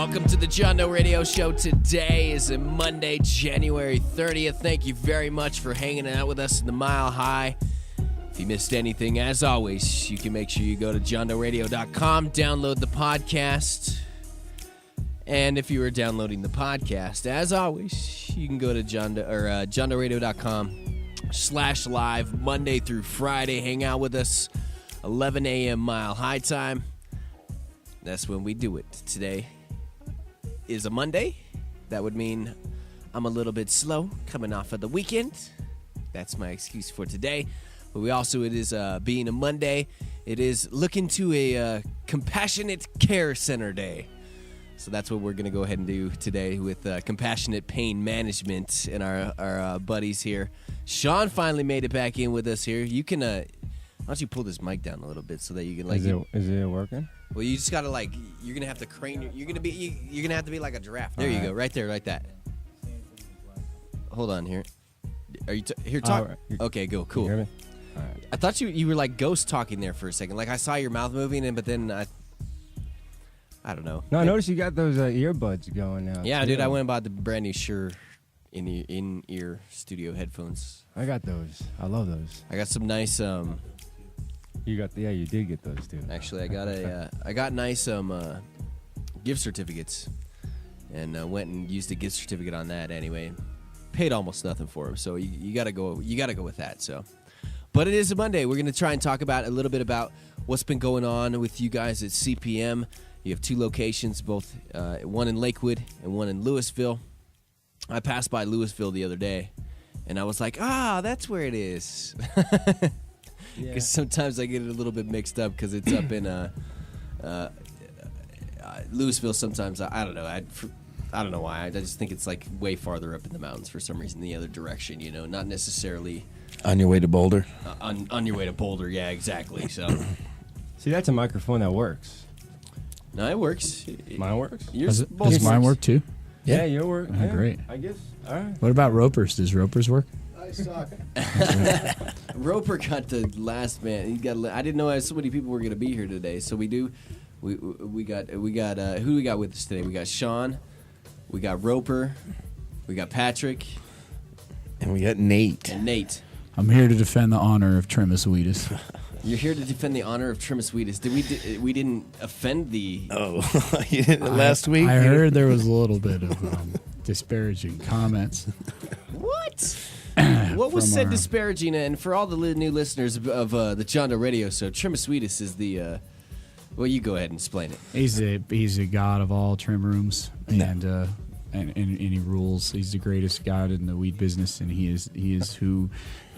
Welcome to the John Doe Radio Show. Today is a Monday, January 30th. Thank you very much for hanging out with us in the Mile High. If you missed anything, as always, you can make sure you go to JohnDoeRadio.com, download the podcast. And if you were downloading the podcast, as always, you can go to JohnDoeRadio.com/live Monday through Friday. Hang out with us, 11 a.m. Mile High time. That's when we do it. Today is a Monday. That would mean I'm a little bit slow coming off of the weekend. That's my excuse for today. But it is being a Monday, it is looking to a compassionate care center day. So that's what we're going to go ahead and do today with Compassionate Pain Management and our buddies here. Sean finally made it back in with us here. You can, why don't you pull this mic down a little bit so that you can Is it working? Well, you just gotta you're gonna have to crane. You're gonna have to be like a giraffe. There you go, right there, like that. Hold on here. Are you here? Talk. Okay, go. Cool. You hear me? All right. I thought you were like ghost talking there for a second. Like I saw your mouth moving, but then I don't know. No, I noticed you got those earbuds going now. Yeah, too. dude, I went and bought the brand new Shure in-ear studio headphones. I got those. I love those. I got some nice You did get those too. Actually, I got nice gift certificates, and went and used a gift certificate on that anyway. Paid almost nothing for them, so you gotta go with that. So, but it is a Monday. We're gonna try and talk about a little bit about what's been going on with you guys at CPM. You have two locations, both one in Lakewood and one in Louisville. I passed by Louisville the other day, and I was like, that's where it is. Because sometimes I get it a little bit mixed up because it's up in Louisville. Sometimes I don't know. I don't know why. I just think it's like way farther up in the mountains for some reason. The other direction, not necessarily on your way to Boulder. On your way to Boulder, yeah, exactly. So, see, that's a microphone that works. No, it works. Mine works. Does mine work too? Yeah, your work. Yeah, great. I guess. All right. What about Roper's? Does Roper's work? I suck. Roper got the last man. He got. I didn't know so many people were going to be here today. So we do. We got. Who do we got with us today? We got Sean. We got Roper. We got Patrick. And we got Nate. And Nate. I'm here to defend the honor of Trimus Wheatus. You're here to defend the honor of Trimus Wheatus. We didn't offend the... Oh, you didn't last week? I heard there was a little bit of disparaging comments. What? What was said disparaging? And for all the new listeners of the John Doe Radio Show, Trimus Wheatus is the... well, you go ahead and explain it. He's a god of all trim rooms, and he rules. He's the greatest god in the weed business, and he is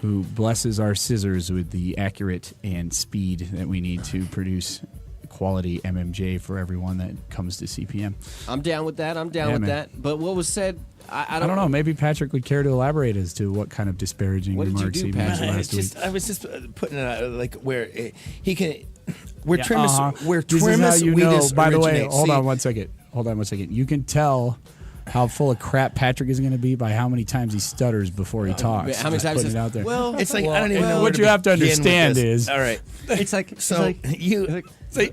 who blesses our scissors with the accurate and speed that we need to produce quality MMJ for everyone that comes to CPM. I'm down with that. That. But what was said, I don't know. Maybe Patrick would care to elaborate as to what kind of disparaging remarks he made last week. I was just putting it out like where he can. Where this is how you know. By the way, hold on one second. You can tell how full of crap Patrick is going to be by how many times he stutters before he talks. How many times? It out there. Well, it's like I don't even know what you have to understand is. All right. It's like so you see.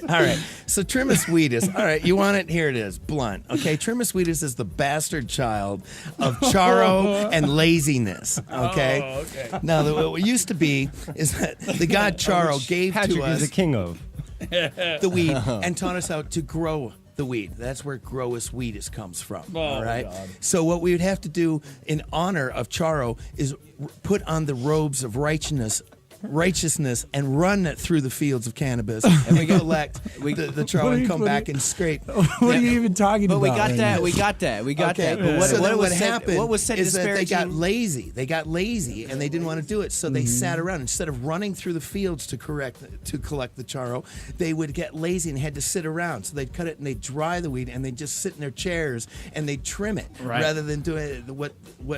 All right. So Trimus Wheatus. All right. You want it? Here it is. Blunt. Okay. Trimus Wheatus is the bastard child of Charo and laziness. Okay. Okay. Now, what used to be is that the god Charo gave Patrick to us is the king of the weed and taught us how to grow the weed. That's where Growus Wheatus comes from. All right. God. So what we would have to do in honor of Charo is put on the robes of righteousness and run it through the fields of cannabis and we collect the Charo and come back and scrape. What are you even talking about? But we got that. But what happened what was said is that they got disparaging? lazy and they didn't want to do it, so they sat around. Instead of running through the fields to collect the Charo, they would get lazy and had to sit around. So they'd cut it and they'd dry the weed and they'd just sit in their chairs and they'd trim it rather than doing what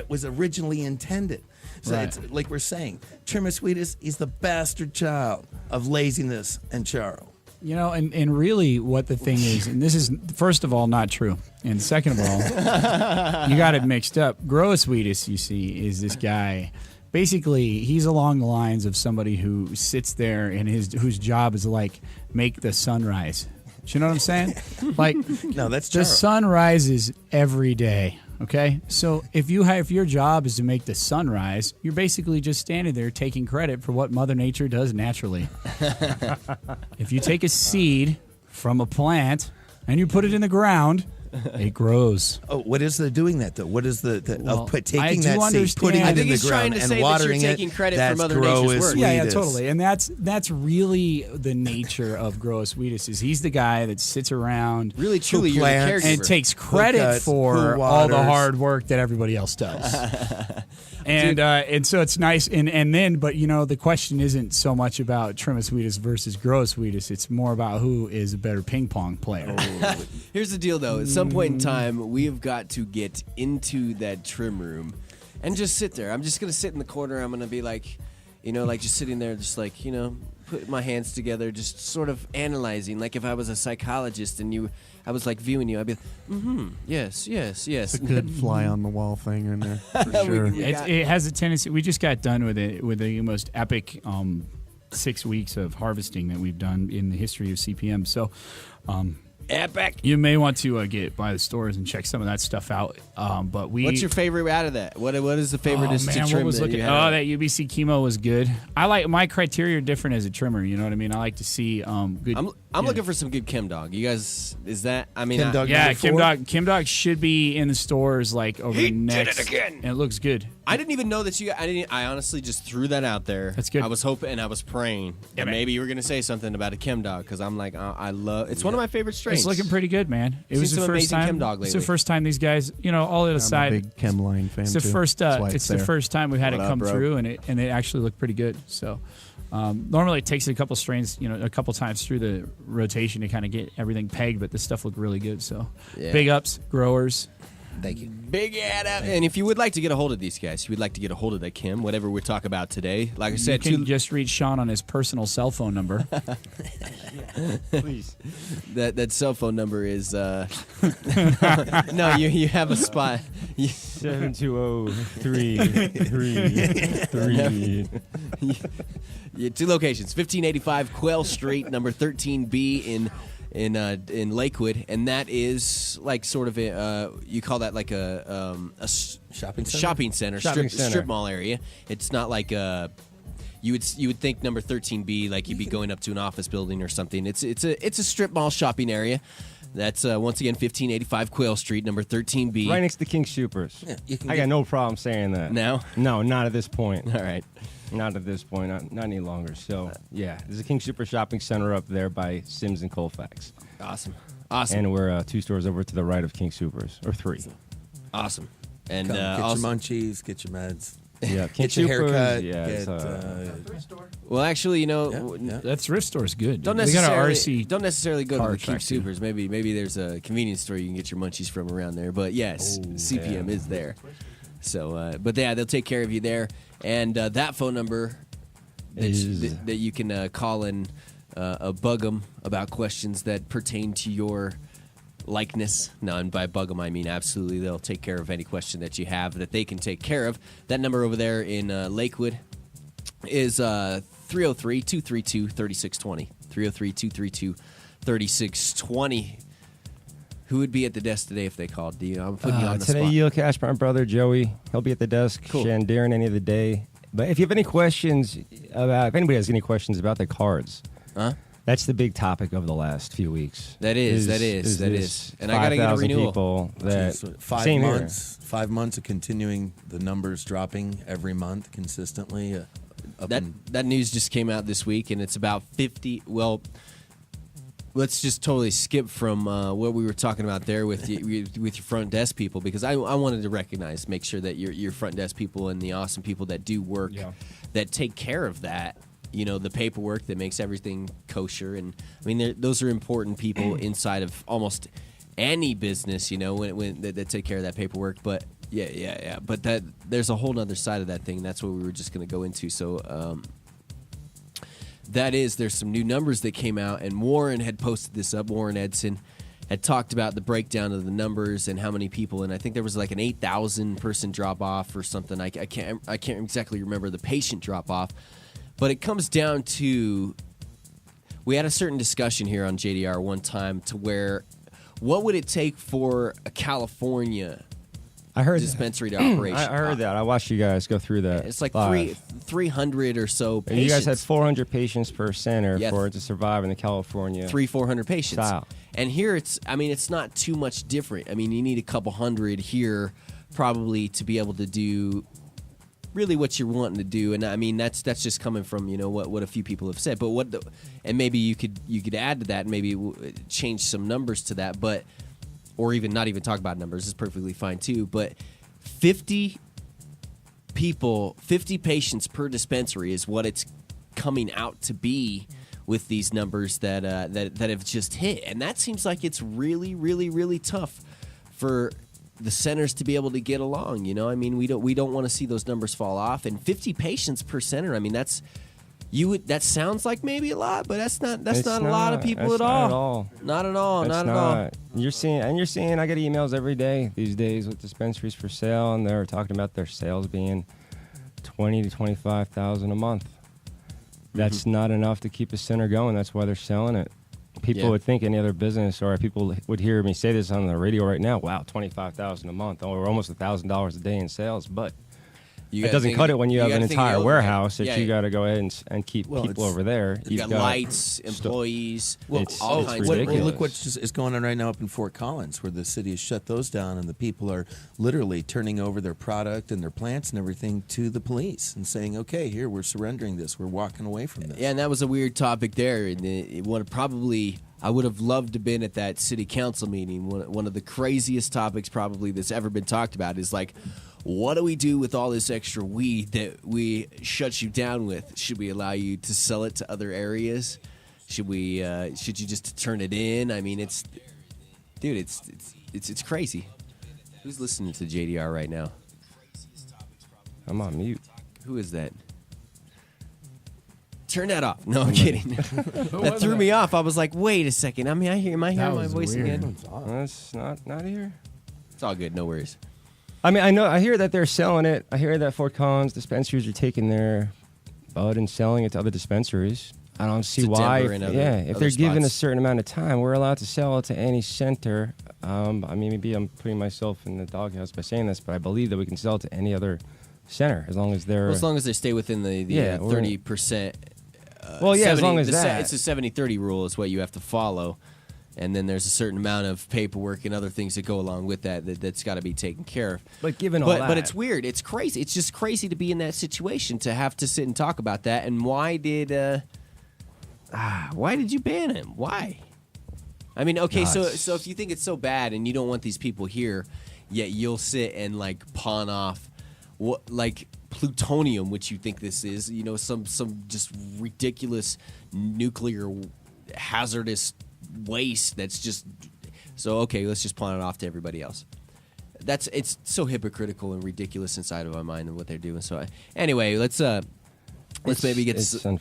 was originally intended. So it's like we're saying, Trimus Wheatus is the bastard child of laziness and Charo. And really what the thing is, and this is, first of all, not true. And second of all, you got it mixed up. Growus Wheatus, you see, is this guy. Basically, he's along the lines of somebody who sits there and whose job is to, like, make the sunrise. Do you know what I'm saying? Like, No, that's the Charo. sun rises every day. Okay, so if your job is to make the sun rise, you're basically just standing there taking credit for what Mother Nature does naturally. If you take a seed from a plant and you put it in the ground, it grows. Oh, what is the doing that though? What is the Well, of taking I do that seed, understand. putting I it think in the he's trying ground to and say that you're watering taking it? credit for That's Mother Nature's grow as work. Yeah, sweetest. totally. And that's really the nature of Grow Sweetest. Is he's the guy that sits around Really, truly, you're the plants caregiver. and takes credit cuts, for who all the waters. hard work that everybody else does. And so it's nice. And then, but the question isn't so much about Trim Sweetest versus Grow Sweetest. It's more about who is a better ping pong player. Here's the deal, though. At some point in time, we have got to get into that trim room and just sit there. I'm just going to sit in the corner. I'm going to be like, just sitting there, just like, put my hands together, just sort of analyzing. Like if I was a psychologist and I was like viewing you, I'd be like, yes. It's a good fly on the wall thing in there. For sure. It has a tendency. We just got done with the most epic 6 weeks of harvesting that we've done in the history of CPM. So, epic. you may want to get by the stores and check some of that stuff out. But What's your favorite out of that? What is the favorite to trim what was that looking? you Oh, have? that UBC chemo was good. I like my criteria are different as a trimmer. You know what I mean? I like to see good. I'm looking for some good Chem Dog. You guys, is that? I mean, Chem Dog Yeah, number 4? Kim Dog should be in the stores like over He the did next. it again! And it looks good. I didn't even know that I honestly just threw that out there. That's good. I was hoping and I was praying that man. maybe you were going to say something about a Chem Dog because I'm like, I love. It's one of my favorite strains. It's looking pretty good, man. It Seen was the some first amazing time. Chem Dog It's the lately. first time these guys, all that I'm a aside. big Chemline fan It's the too. first. That's why It's the there. first time we've had What it up, come bro? through, and it actually looked pretty good. So normally it takes a couple strains, a couple times through the rotation to kind of get everything pegged, but this stuff looked really good. So Yeah. big ups, growers. Thank you. Big ad up. And if you would like to get a hold of these guys, if you would like to get a hold of the Kim, whatever we're talking about today, like I You said, can just reach Sean on his personal cell phone number. Please. that cell phone number is no, you have a spot. 720-333. Yeah, 2 locations: 1585 Quail Street, number 13B in Lakewood, and that is like sort of you call that like a Shopping center? shopping center, Shopping center. strip mall area. It's not like you would think number 13B like you'd be going up to an office building or something. It's a strip mall shopping area. That's once again 1585 Quail Street, number 13B. Right next to King Supers. Yeah, you can I get- got no problem saying that. Now? No, not at this point. All right. Not at this point. Not any longer. So, yeah. There's a King Super Shopping Center up there by Sims and Colfax. Awesome. And we're 2 stores over to the right of King Supers. Or 3. Awesome. And Come, get also, your munchies, get your meds, Yeah, King get your Supers, haircut. Yeah, get, it's, well, actually, yeah. That thrift store is good. Don't They got an necessarily RC. don't necessarily go to car the King track, too. Supers. Maybe there's a convenience store you can get your munchies from around there. But yes, CPM is there. So, but yeah, they'll take care of you there. And that phone number that you can call and bug them about questions that pertain to your likeness. No, and by bug them, I mean absolutely. They'll take care of any question that you have that they can take care of. That number over there in Lakewood is 303-232-3620. 303-232-3620. Who would be at the desk today if they called? I'm putting you on the today, spot. you'll catch my brother Joey. He'll be at the desk. Cool. Darren any of the day. But if you have any questions if anybody has any questions about the cards, Huh? that's the big topic of the last few weeks. That is. this And I gotta get a 5,000 renewal. people that Jeez, 5 same here. months. 5 months of continuing the numbers dropping every month consistently. That news just came out this week, and it's about 50. Well, let's just totally skip from what we were talking about there with your front desk people, because I wanted to make sure that your front desk people and the awesome people that do work, that take care of that. The paperwork that makes everything kosher, and I mean those are important people inside of almost any business. When that take care of that paperwork, but. Yeah. But there's a whole other side of that thing. That's what we were just going to go into. So there's some new numbers that came out, and Warren had posted this up. Warren Edson had talked about the breakdown of the numbers and how many people, and I think there was like an 8,000 person drop off or something. I can't exactly remember the patient drop off, but it comes down to we had a certain discussion here on JDR one time to where, what would it take for a California dispensary to operate? I heard that. I watched you guys go through that. It's like live. 300 or so patients. You guys had 400 patients per center Yeah. for it to survive in the California 400 patients. style. And here it's not too much different. I mean, you need a couple hundred here probably to be able to do really what you're wanting to do. And I mean, that's just coming from, what a few people have said. But and maybe you could add to that and maybe change some numbers to that, or even not even talk about numbers is perfectly fine too. But 50 patients per dispensary is what it's coming out to be with these numbers that have just hit. And that seems like it's really, really, really tough for the centers to be able to get along. I mean, we don't want to see those numbers fall off. And 50 patients per center, I mean, that sounds like maybe a lot, but that's not a lot of people at all. Not at all. Not at all. You're seeing. I get emails every day these days with dispensaries for sale, and they're talking about their sales being $20,000 to $25,000 a month. That's not enough to keep a center going. That's why they're selling it. People would think any other business, or people would hear me say this on the radio right now. Wow, $25,000 a month, or almost $1,000 a day in sales. But it doesn't cut it when you have an entire warehouse that you got to go ahead and keep people over there. You've got lights, employees, all kinds of ridiculous. Look what is going on right now up in Fort Collins, where the city has shut those down, and the people are literally turning over their product and their plants and everything to the police and saying, okay, here, we're surrendering this. We're walking away from this. Yeah, and that was a weird topic there. And I would have loved to have been at that city council meeting. One of the craziest topics probably that's ever been talked about is like, what do we do with all this extra weed that we shut you down with? Should we allow you to sell it to other areas? Should you just turn it in? I mean, it's crazy. Who's listening to JDR right now? I'm on mute. Who is that? Turn that off. No, I'm kidding. That threw me off. I was like, wait a second. Am I hearing my voice again? That's not here. It's all good. No worries. I mean, I hear that they're selling it. I hear that Fort Collins dispensaries are taking their bud and selling it to other dispensaries. I don't see why. If they're given a certain amount of time, we're allowed to sell it to any center. I mean, maybe I'm putting myself in the doghouse by saying this, but I believe that we can sell it to any other center as long as they stay within the 30%. As long as that. It's a 70-30 rule is what you have to follow. And then there's a certain amount of paperwork and other things that go along with that's got to be taken care of. But given all that. But it's weird. It's crazy. It's just crazy to be in that situation, to have to sit and talk about that. And why did you ban him? Why? I mean, okay, so if you think it's so bad and you don't want these people here, yet you'll sit and like pawn off plutonium, which you think this is, some just ridiculous nuclear hazardous waste that's just so okay, let's just pawn it off to everybody else. It's so hypocritical and ridiculous inside of my mind and what they're doing. So anyway, let's maybe get to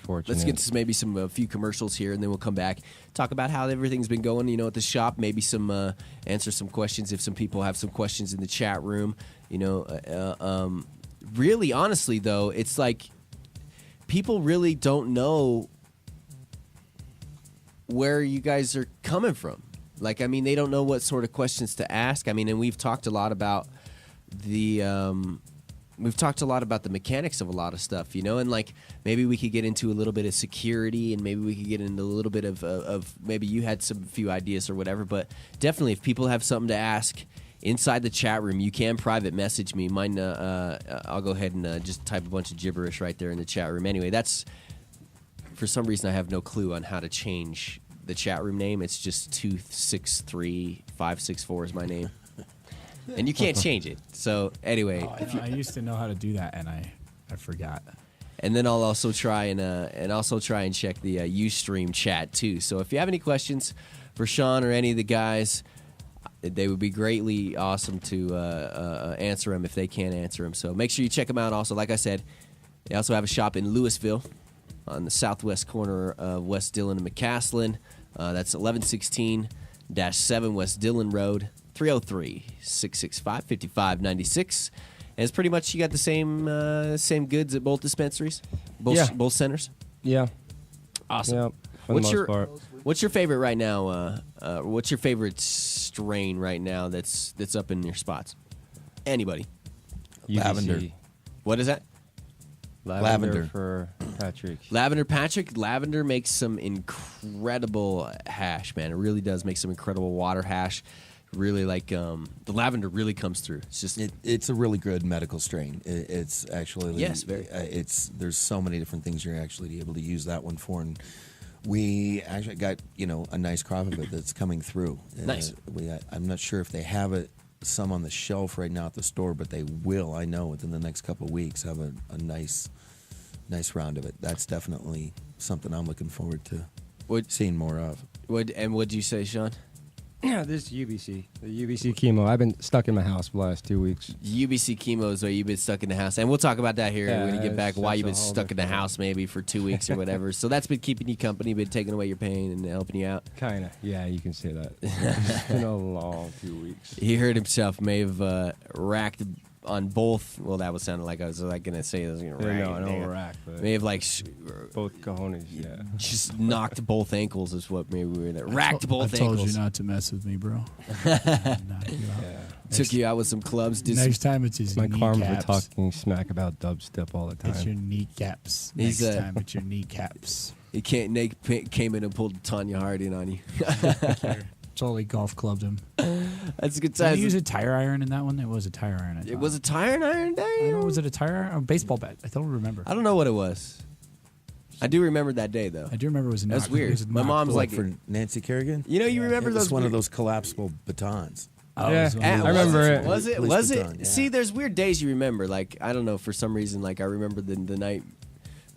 maybe a few commercials here, and then we'll come back, talk about how everything's been going, at the shop, maybe some answer some questions if some people have some questions in the chat room. Really honestly though, it's like people really don't know where you guys are coming from. Like, I mean, they don't know what sort of questions to ask. I mean, and we've talked a lot about the mechanics of a lot of stuff, and like maybe we could get into a little bit of security, and maybe we could get into a little bit of maybe you had some few ideas or whatever. But definitely, if people have something to ask inside the chat room, you can private message me. Mine, I'll go ahead and just type a bunch of gibberish right there in the chat room. Anyway, that's. For some reason, I have no clue on how to change the chat room name. It's just 263564 is my name, and you can't change it. So anyway, I used to know how to do that, and I forgot. And then I'll also try and check the Ustream chat too. So if you have any questions for Sean or any of the guys, they would be greatly awesome to answer them if they can't answer them. So make sure you check them out. Also, like I said, they also have a shop in Louisville, on the southwest corner of West Dillon and McCaslin. That's 1116-7 West Dillon Road, 303-665-5596. And it's pretty much, you got the same goods at both dispensaries? Both centers? Yeah. Awesome. Yep. for the most part. What's your favorite right now? What's your favorite strain right now that's up in your spots? Anybody? Lavender. UBC. What is that? Lavender. for Patrick. Lavender Patrick. Lavender makes some incredible hash, man. It really does make some incredible water hash. Really like the lavender really comes through. It's just it's a really good medical strain. It's actually yes, very. There's so many different things you're actually able to use that one for, and we actually got a nice crop of it that's coming through. Nice. I'm not sure if they have it some on the shelf right now at the store, but they will. I know within the next couple of weeks have a nice round of it. That's definitely something I'm looking forward to seeing more of. What'd you say, Sean? Yeah, this UBC. The UBC chemo. I've been stuck in my house for the last 2 weeks. UBC chemo is why you've been stuck in the house. And we'll talk about that here when you get back, why you've been stuck in the house maybe for 2 weeks or whatever. So that's been keeping you company, been taking away your pain and helping you out. Kind of. Yeah, you can say that. It's been a long 2 weeks. He hurt himself, may have racked on both. Well, that was sounding like I was like going to say I was going to rack. No, I don't rack. But may have both cojones, yeah. Just knocked both ankles is what maybe we were there. Racked both I ankles. told you not to mess with me, bro. Took you out with some clubs. Next time it's his my karma for kneecaps. talking smack about dubstep all the time. It's your kneecaps. He's, Next time it's your kneecaps. He came in and pulled Tanya Harding on you. Totally golf clubbed him. That's a good Did time. you use a tire iron in that one? It was a tire iron. It was a tire iron day? I don't know, was it a tire iron? Or a baseball bat? I don't remember. I don't know what it was. I do remember that day, though. I do remember it was a That's knock. weird. It was a My knock. mom's like, for Nancy Kerrigan. you remember It those was one of weird- those collapsible batons. Oh, Yeah. it was one of I those. remember it. Was it? Police Was it? baton, yeah. See, there's weird days you remember. Like, I don't know, for some reason, like, I remember the night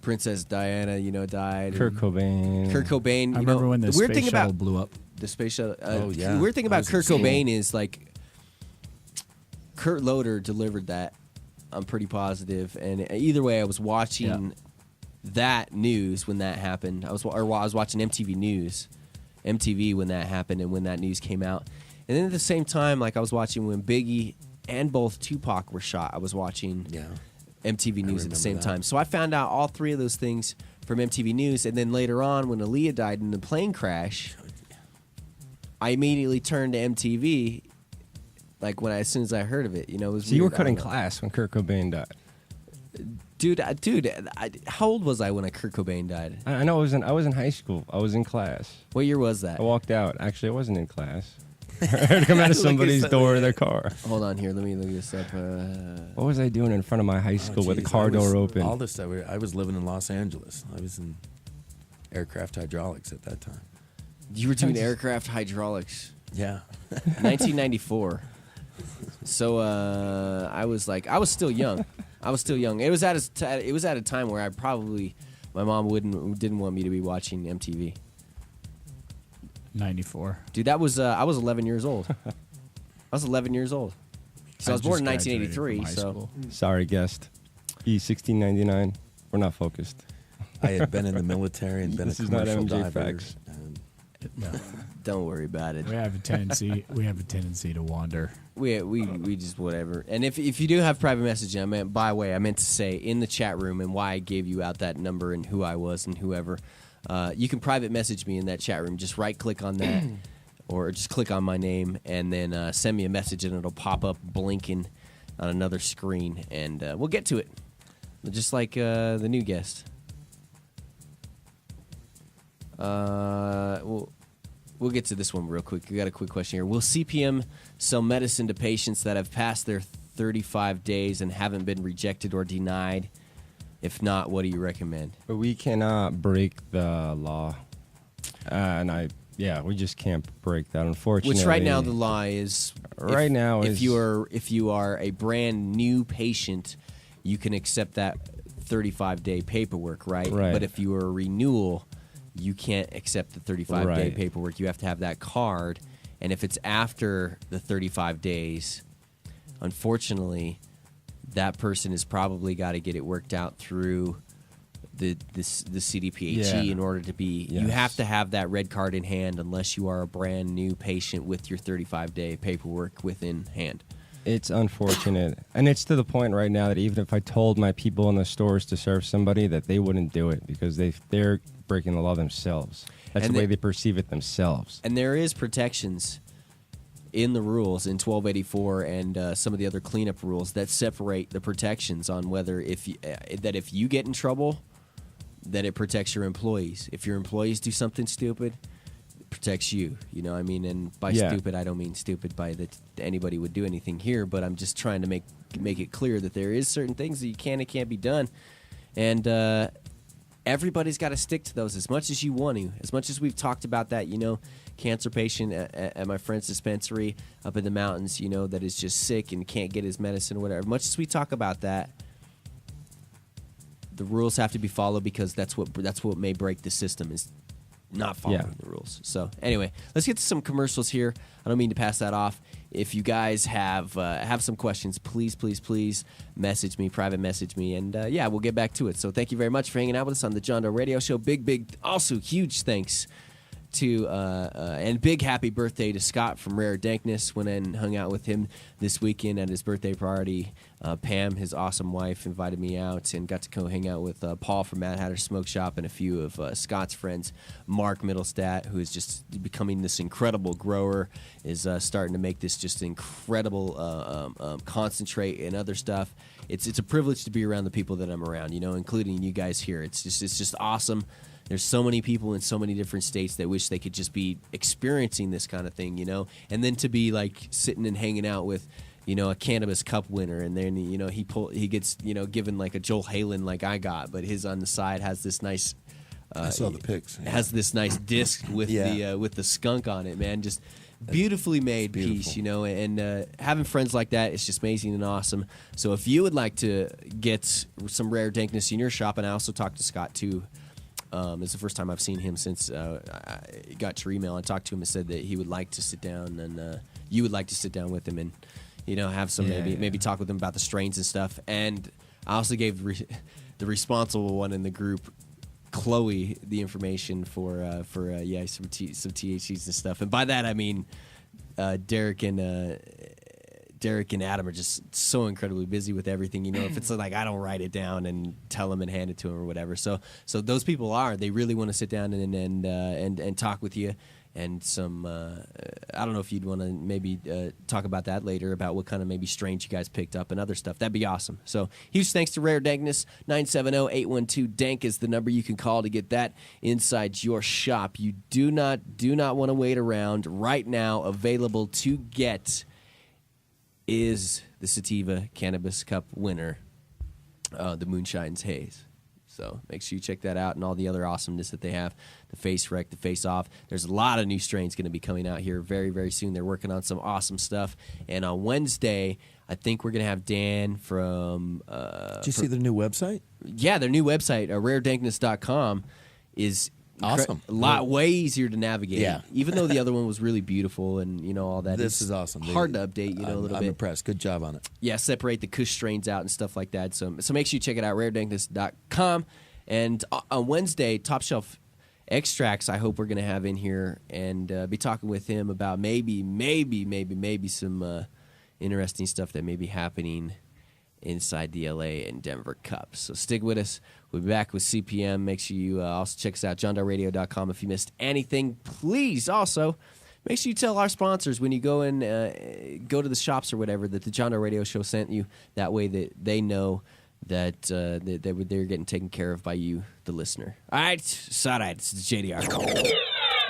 Princess Diana, died. Kurt Cobain. Kurt Cobain. I remember when the weird space thing shuttle about blew up. the space shuttle. Oh, yeah. The weird thing That about was Kurt insane. Cobain is, like, Kurt Loder delivered that. I'm pretty positive. And either way, I was watching that news when that happened. I was watching MTV News, MTV when that happened and when that news came out. And then at the same time, like I was watching when Biggie and both Tupac were shot. I was watching MTV News at the same time. So I found out all three of those things from MTV News. And then later on, when Aaliyah died in the plane crash, I immediately turned to MTV. Like as soon as I heard of it, it was. So you were weird. cutting class when Kurt Cobain died. Dude, how old was I when Kurt Cobain died? I know I was in high school. I was in class. What year was that? I walked out. Actually, I wasn't in class. I heard come out of somebody's door in their car. Hold on here. Let me look this up. What was I doing in front of my high school with the car door open? All this stuff. I was living in Los Angeles. I was in aircraft hydraulics at that time. You were doing aircraft hydraulics. Yeah. 1994. So I was still young. It was at a time where my mom didn't want me to be watching MTV. 94. Dude, I was 11 years old. I was 11 years old. So I was born in just graduated 1983. from high So school. Sorry, guest. E1699. We're not focused. I had been in the military and been This a is not commercial MJ diver. facts. and No. don't worry about it. We have a tendency to wander. We just whatever. And if you do have private messaging, I meant to say in the chat room and why I gave you out that number and who I was and whoever. You can private message me in that chat room. Just right click on that or just click on my name and then send me a message and it'll pop up blinking on another screen and we'll get to it. Just like the new guest. We'll get to this one real quick. We got a quick question here. Will CPM sell medicine to patients that have passed their 35 days and haven't been rejected or denied? If not, what do you recommend? But we cannot break the law. We just can't break that, unfortunately. Which right now the law is if you are a brand new patient, you can accept that 35-day paperwork, right? Right. But if you are a renewal, you can't accept the 35-day Right. paperwork. You have to have that card. And if it's after the 35 days, unfortunately, that person has probably got to get it worked out through the CDPHE in order to be. Yes. You have to have that red card in hand unless you are a brand new patient with your 35-day paperwork within hand. It's unfortunate. And it's to the point right now that even if I told my people in the stores to serve somebody, that they wouldn't do it because they're breaking the law themselves. That's the way they perceive it themselves. And there is protections in the rules in 1284 and some of the other cleanup rules that separate the protections on whether if you get in trouble, that it protects your employees. If your employees do something stupid, it protects you. You know what I mean? And by stupid, I don't mean stupid by that anybody would do anything here, but I'm just trying to make it clear that there is certain things that you can and can't be done. And everybody's got to stick to those as much as you want to. As much as we've talked about that, cancer patient at my friend's dispensary up in the mountains, that is just sick and can't get his medicine or whatever. Much as we talk about that, the rules have to be followed because that's what may break the system is not following the rules. So anyway, let's get to some commercials here. I don't mean to pass that off. If you guys have some questions, please message me, private message me, and we'll get back to it. So thank you very much for hanging out with us on the John Doe Radio Show. Big, also huge thanks to and big happy birthday to Scott from Rare Dankness. Went and hung out with him this weekend at his birthday party. Pam, his awesome wife, invited me out and got to go hang out with Paul from Mad Hatter Smoke Shop and a few of Scott's friends. Mark Middlestat, who is just becoming this incredible grower, is starting to make this just incredible concentrate and other stuff. It's a privilege to be around the people that I'm around, including you guys here. It's just awesome. There's so many people in so many different states that wish they could just be experiencing this kind of thing, and then to be like sitting and hanging out with, a cannabis cup winner, and then he gets given like a Joel Halen like I got, but his on the side has this nice. I saw the pics. Yeah. Has this nice disc with the skunk on it, man. Just beautifully made piece, and having friends like that is just amazing and awesome. So if you would like to get some Rare Dankness in your shop, and I also talked to Scott too. It's the first time I've seen him since I got your email. I talked to him and said that he would like to sit down, and you would like to sit down with him and have some maybe talk with him about the strains and stuff. And I also gave the responsible one in the group, Chloe, the information for some THCs and stuff. And by that I mean Derek and Adam are just so incredibly busy with everything. If it's like I don't write it down and tell them and hand it to them or whatever. So those people they really want to sit down and talk with you. And some I don't know if you'd want to maybe talk about that later about what kind of maybe strains you guys picked up and other stuff. That'd be awesome. So huge thanks to Rare Dankness. 970-812-DANK is the number you can call to get that inside your shop. You do not want to wait around. Right now available to get is the Sativa Cannabis Cup winner, the Moonshine's Haze. So make sure you check that out and all the other awesomeness that they have. The Face Rec, the Face Off. There's a lot of new strains going to be coming out here very, very soon. They're working on some awesome stuff. And on Wednesday, I think we're going to have Dan from... Did you see their new website? Yeah, their new website, raredankness.com, is... awesome. A lot way easier to navigate. Yeah. Even though the other one was really beautiful and all that. This is awesome. Hard to update, a little bit. I'm impressed. Good job on it. Yeah, separate the Kush strains out and stuff like that. So make sure you check it out, raredankness.com. And on Wednesday, Top Shelf Extracts, I hope we're going to have in here and be talking with him about maybe some interesting stuff that may be happening inside the LA and Denver Cup. So stick with us. We'll be back with CPM. Make sure you also check us out, JohnDoeRadio.com. If you missed anything, please also make sure you tell our sponsors when you go and go to the shops or whatever that the John Doe Radio Show sent you. That way that they know that they're getting taken care of by you, the listener. All right, it's the JDR.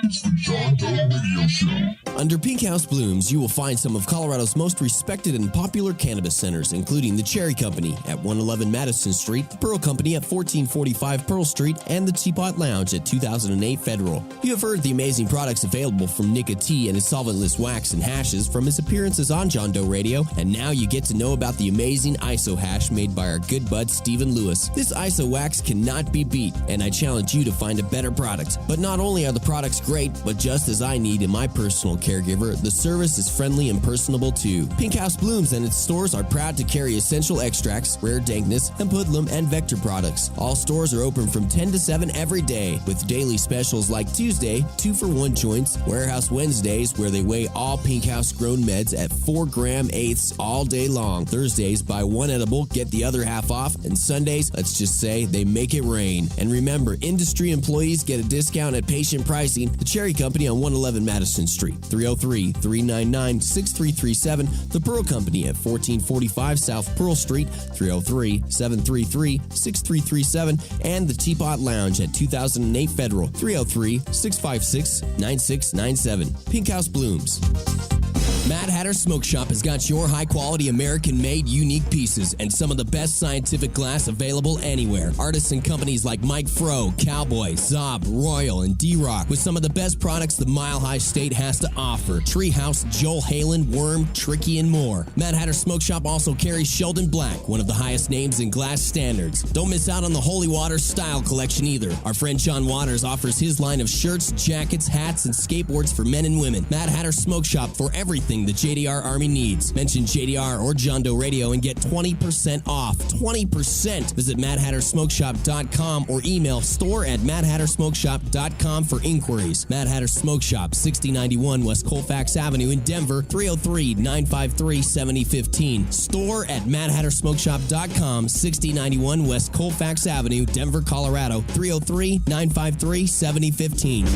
It's the John Doe Radio Show. Under Pink House Blooms, you will find some of Colorado's most respected and popular cannabis centers, including the Cherry Company at 111 Madison Street, the Pearl Company at 1445 Pearl Street, and the Teapot Lounge at 2008 Federal. You have heard the amazing products available from Nika T and his solventless wax and hashes from his appearances on John Doe Radio, and now you get to know about the amazing ISO hash made by our good bud Stephen Lewis. This ISO wax cannot be beat, and I challenge you to find a better product. But not only are the products great, but just as I need in my personal caregiver, the service is friendly and personable too. Pink House Blooms and its stores are proud to carry essential extracts, rare dankness, and hoodlum and vector products. All stores are open from 10 to 7 every day, with daily specials like Tuesday, 2-for-1 joints, Warehouse Wednesdays, where they weigh all Pink House grown meds at 4-gram-eighths all day long. Thursdays, buy one edible, get the other half off, and Sundays, let's just say they make it rain. And remember, industry employees get a discount at patient pricing. The Cherry Company on 111 Madison Street, 303-399-6337. The Pearl Company at 1445 South Pearl Street, 303-733-6337. And the Teapot Lounge at 2008 Federal, 303-656-9697. Pink House Blooms. Mad Hatter Smoke Shop has got your high-quality, American-made, unique pieces and some of the best scientific glass available anywhere. Artists and companies like Mike Fro, Cowboy, Zob, Royal, and D-Rock with some of the best products the Mile High State has to offer. Treehouse, Joel Halen, Worm, Tricky, and more. Mad Hatter Smoke Shop also carries Sheldon Black, one of the highest names in glass standards. Don't miss out on the Holy Water style collection either. Our friend John Waters offers his line of shirts, jackets, hats, and skateboards for men and women. Mad Hatter Smoke Shop for everything the JDR Army needs. Mention JDR or John Doe Radio and get 20% off. 20%! Visit MadHatterSmokeShop.com or email store@MadHatterSmokeShop.com for inquiries. Mad Hatter Smoke Shop, 6091 West Colfax Avenue in Denver, 303-953-7015. Store at MadHatterSmokeShop.com, 6091 West Colfax Avenue, Denver, Colorado, 303-953-7015.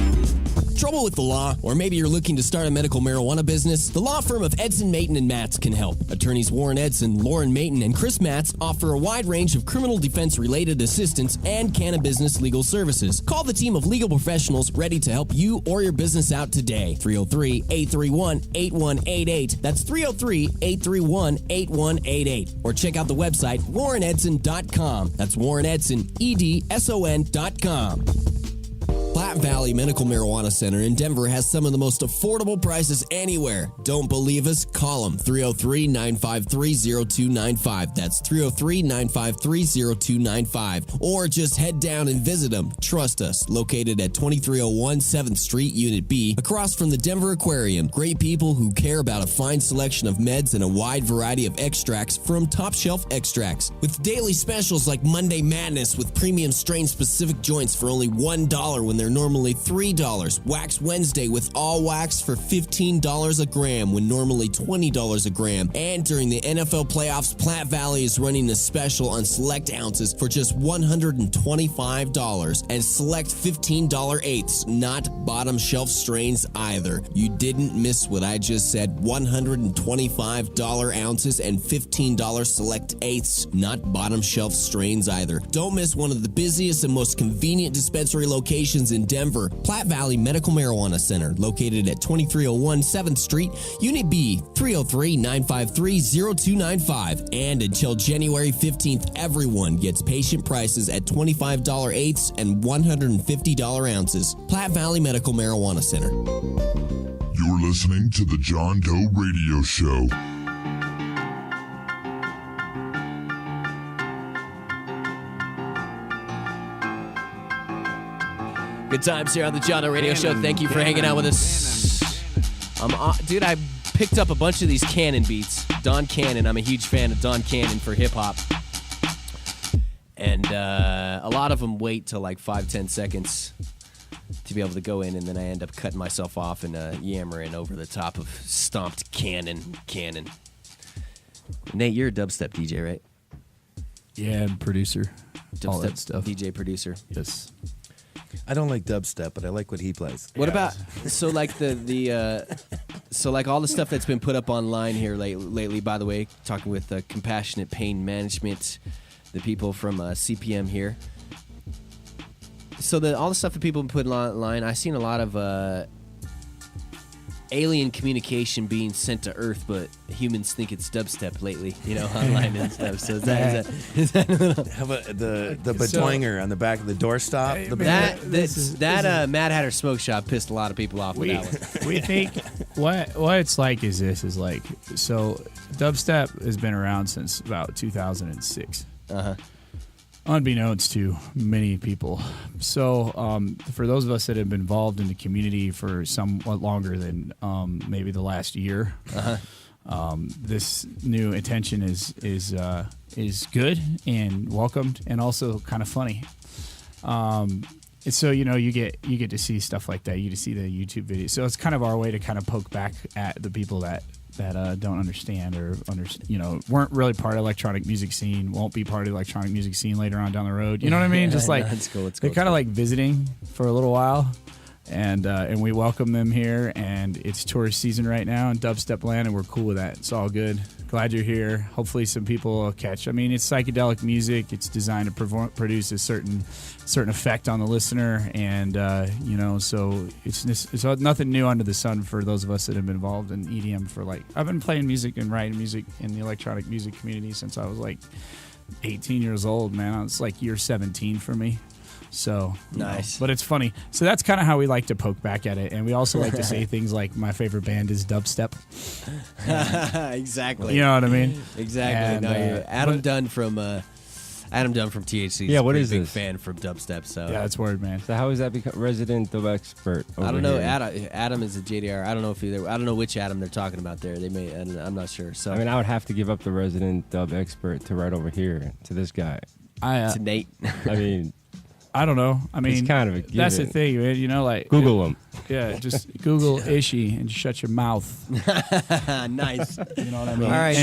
Trouble with the law? Or maybe you're looking to start a medical marijuana business? The law firm of Edson, Mayton, and Matz can help. Attorneys Warren Edson, Lauren Mayton, and Chris Matz offer a wide range of criminal defense-related assistance and cannabis legal services. Call the team of legal professionals ready to help you or your business out today. 303-831-8188. That's 303-831-8188. Or check out the website, warrenedson.com. That's warrenedson.com. Platte Valley Medical Marijuana Center in Denver has some of the most affordable prices anywhere. Don't believe us? Call them. 303-953-0295. That's 303-953-0295. Or just head down and visit them. Trust us. Located at 2301 7th Street, Unit B, across from the Denver Aquarium. Great people who care about a fine selection of meds and a wide variety of extracts from top shelf extracts. With daily specials like Monday Madness with premium strain specific joints for only $1 when they're normally $3. Wax Wednesday with all wax for $15 a gram when normally $20 a gram. And during the NFL playoffs, Platte Valley is running a special on select ounces for just $125 and select $15 eighths, not bottom shelf strains either. You didn't miss what I just said. $125 ounces and $15 select eighths, not bottom shelf strains either. Don't miss one of the busiest and most convenient dispensary locations in Denver, Platte Valley Medical Marijuana Center, located at 2301 7th Street, Unit B, 303-953-0295. And until January 15th, everyone gets patient prices at $25 eighths and $150 ounces. Platte Valley Medical Marijuana Center. You're listening to the John Doe Radio Show. Good times here on the John Doe Radio Show. Thank you for hanging out with us. Dude, I picked up a bunch of these Cannon beats. Don Cannon. I'm a huge fan of Don Cannon for hip-hop. And a lot of them wait till like 5-10 seconds to be able to go in, and then I end up cutting myself off and yammering over the top of stomped Cannon. Nate, you're a dubstep DJ, right? Yeah, producer. All that stuff. DJ producer. Yes. I don't like dubstep, but I like what he plays. What about so like so like all the stuff that's been put up online here lately? By the way, talking with Compassionate Pain Management, the people from CPM here. So all the stuff that people put online, I've seen a lot of alien communication being sent to Earth, but humans think it's dubstep lately, online and stuff. So is that How about the betoinger on the back of the doorstop? That Mad Hatter Smoke Shop pissed a lot of people off with that one. We think what it's like is so dubstep has been around since about 2006. unbeknownst to many people. So for those of us that have been involved in the community for somewhat longer than maybe the last year, this new attention is good and welcomed, and also kind of funny. And so you get to see stuff like that. You get to see the YouTube videos. So it's kind of our way to kind of poke back at the people that don't understand or weren't really part of electronic music scene, won't be part of the electronic music scene later on down the road. You know what I mean? Just like that's cool. they're kind of like visiting for a little while. And we welcome them here, and it's tourist season right now in dubstep land, and we're cool with that. It's all good. Glad you're here. Hopefully some people will catch. I mean, it's psychedelic music. It's designed to produce a certain effect on the listener, and so it's nothing new under the sun for those of us that have been involved in EDM for I've been playing music and writing music in the electronic music community since I was 18 years old, man. It's year 17 for me. So nice, but it's funny. So that's kind of how we like to poke back at it, and we also like to say things like, "My favorite band is dubstep." Exactly. You know what I mean? Exactly. And, Adam Dunn from T.H.Seeds. Yeah, what is is a big this? fan from dubstep. So yeah, that's word, man. So how is that become resident dub expert? I don't know. Here? Adam is a JDR. I don't know I don't know which Adam they're talking about there. They may. I'm not sure. So I mean, I would have to give up the resident dub expert to right over here to this guy. to Nate. I mean. I don't know. I mean, it's kind of a given. That's the thing, man. Google him. Yeah, just Google Ishi and shut your mouth. Nice. You know what I mean? All right,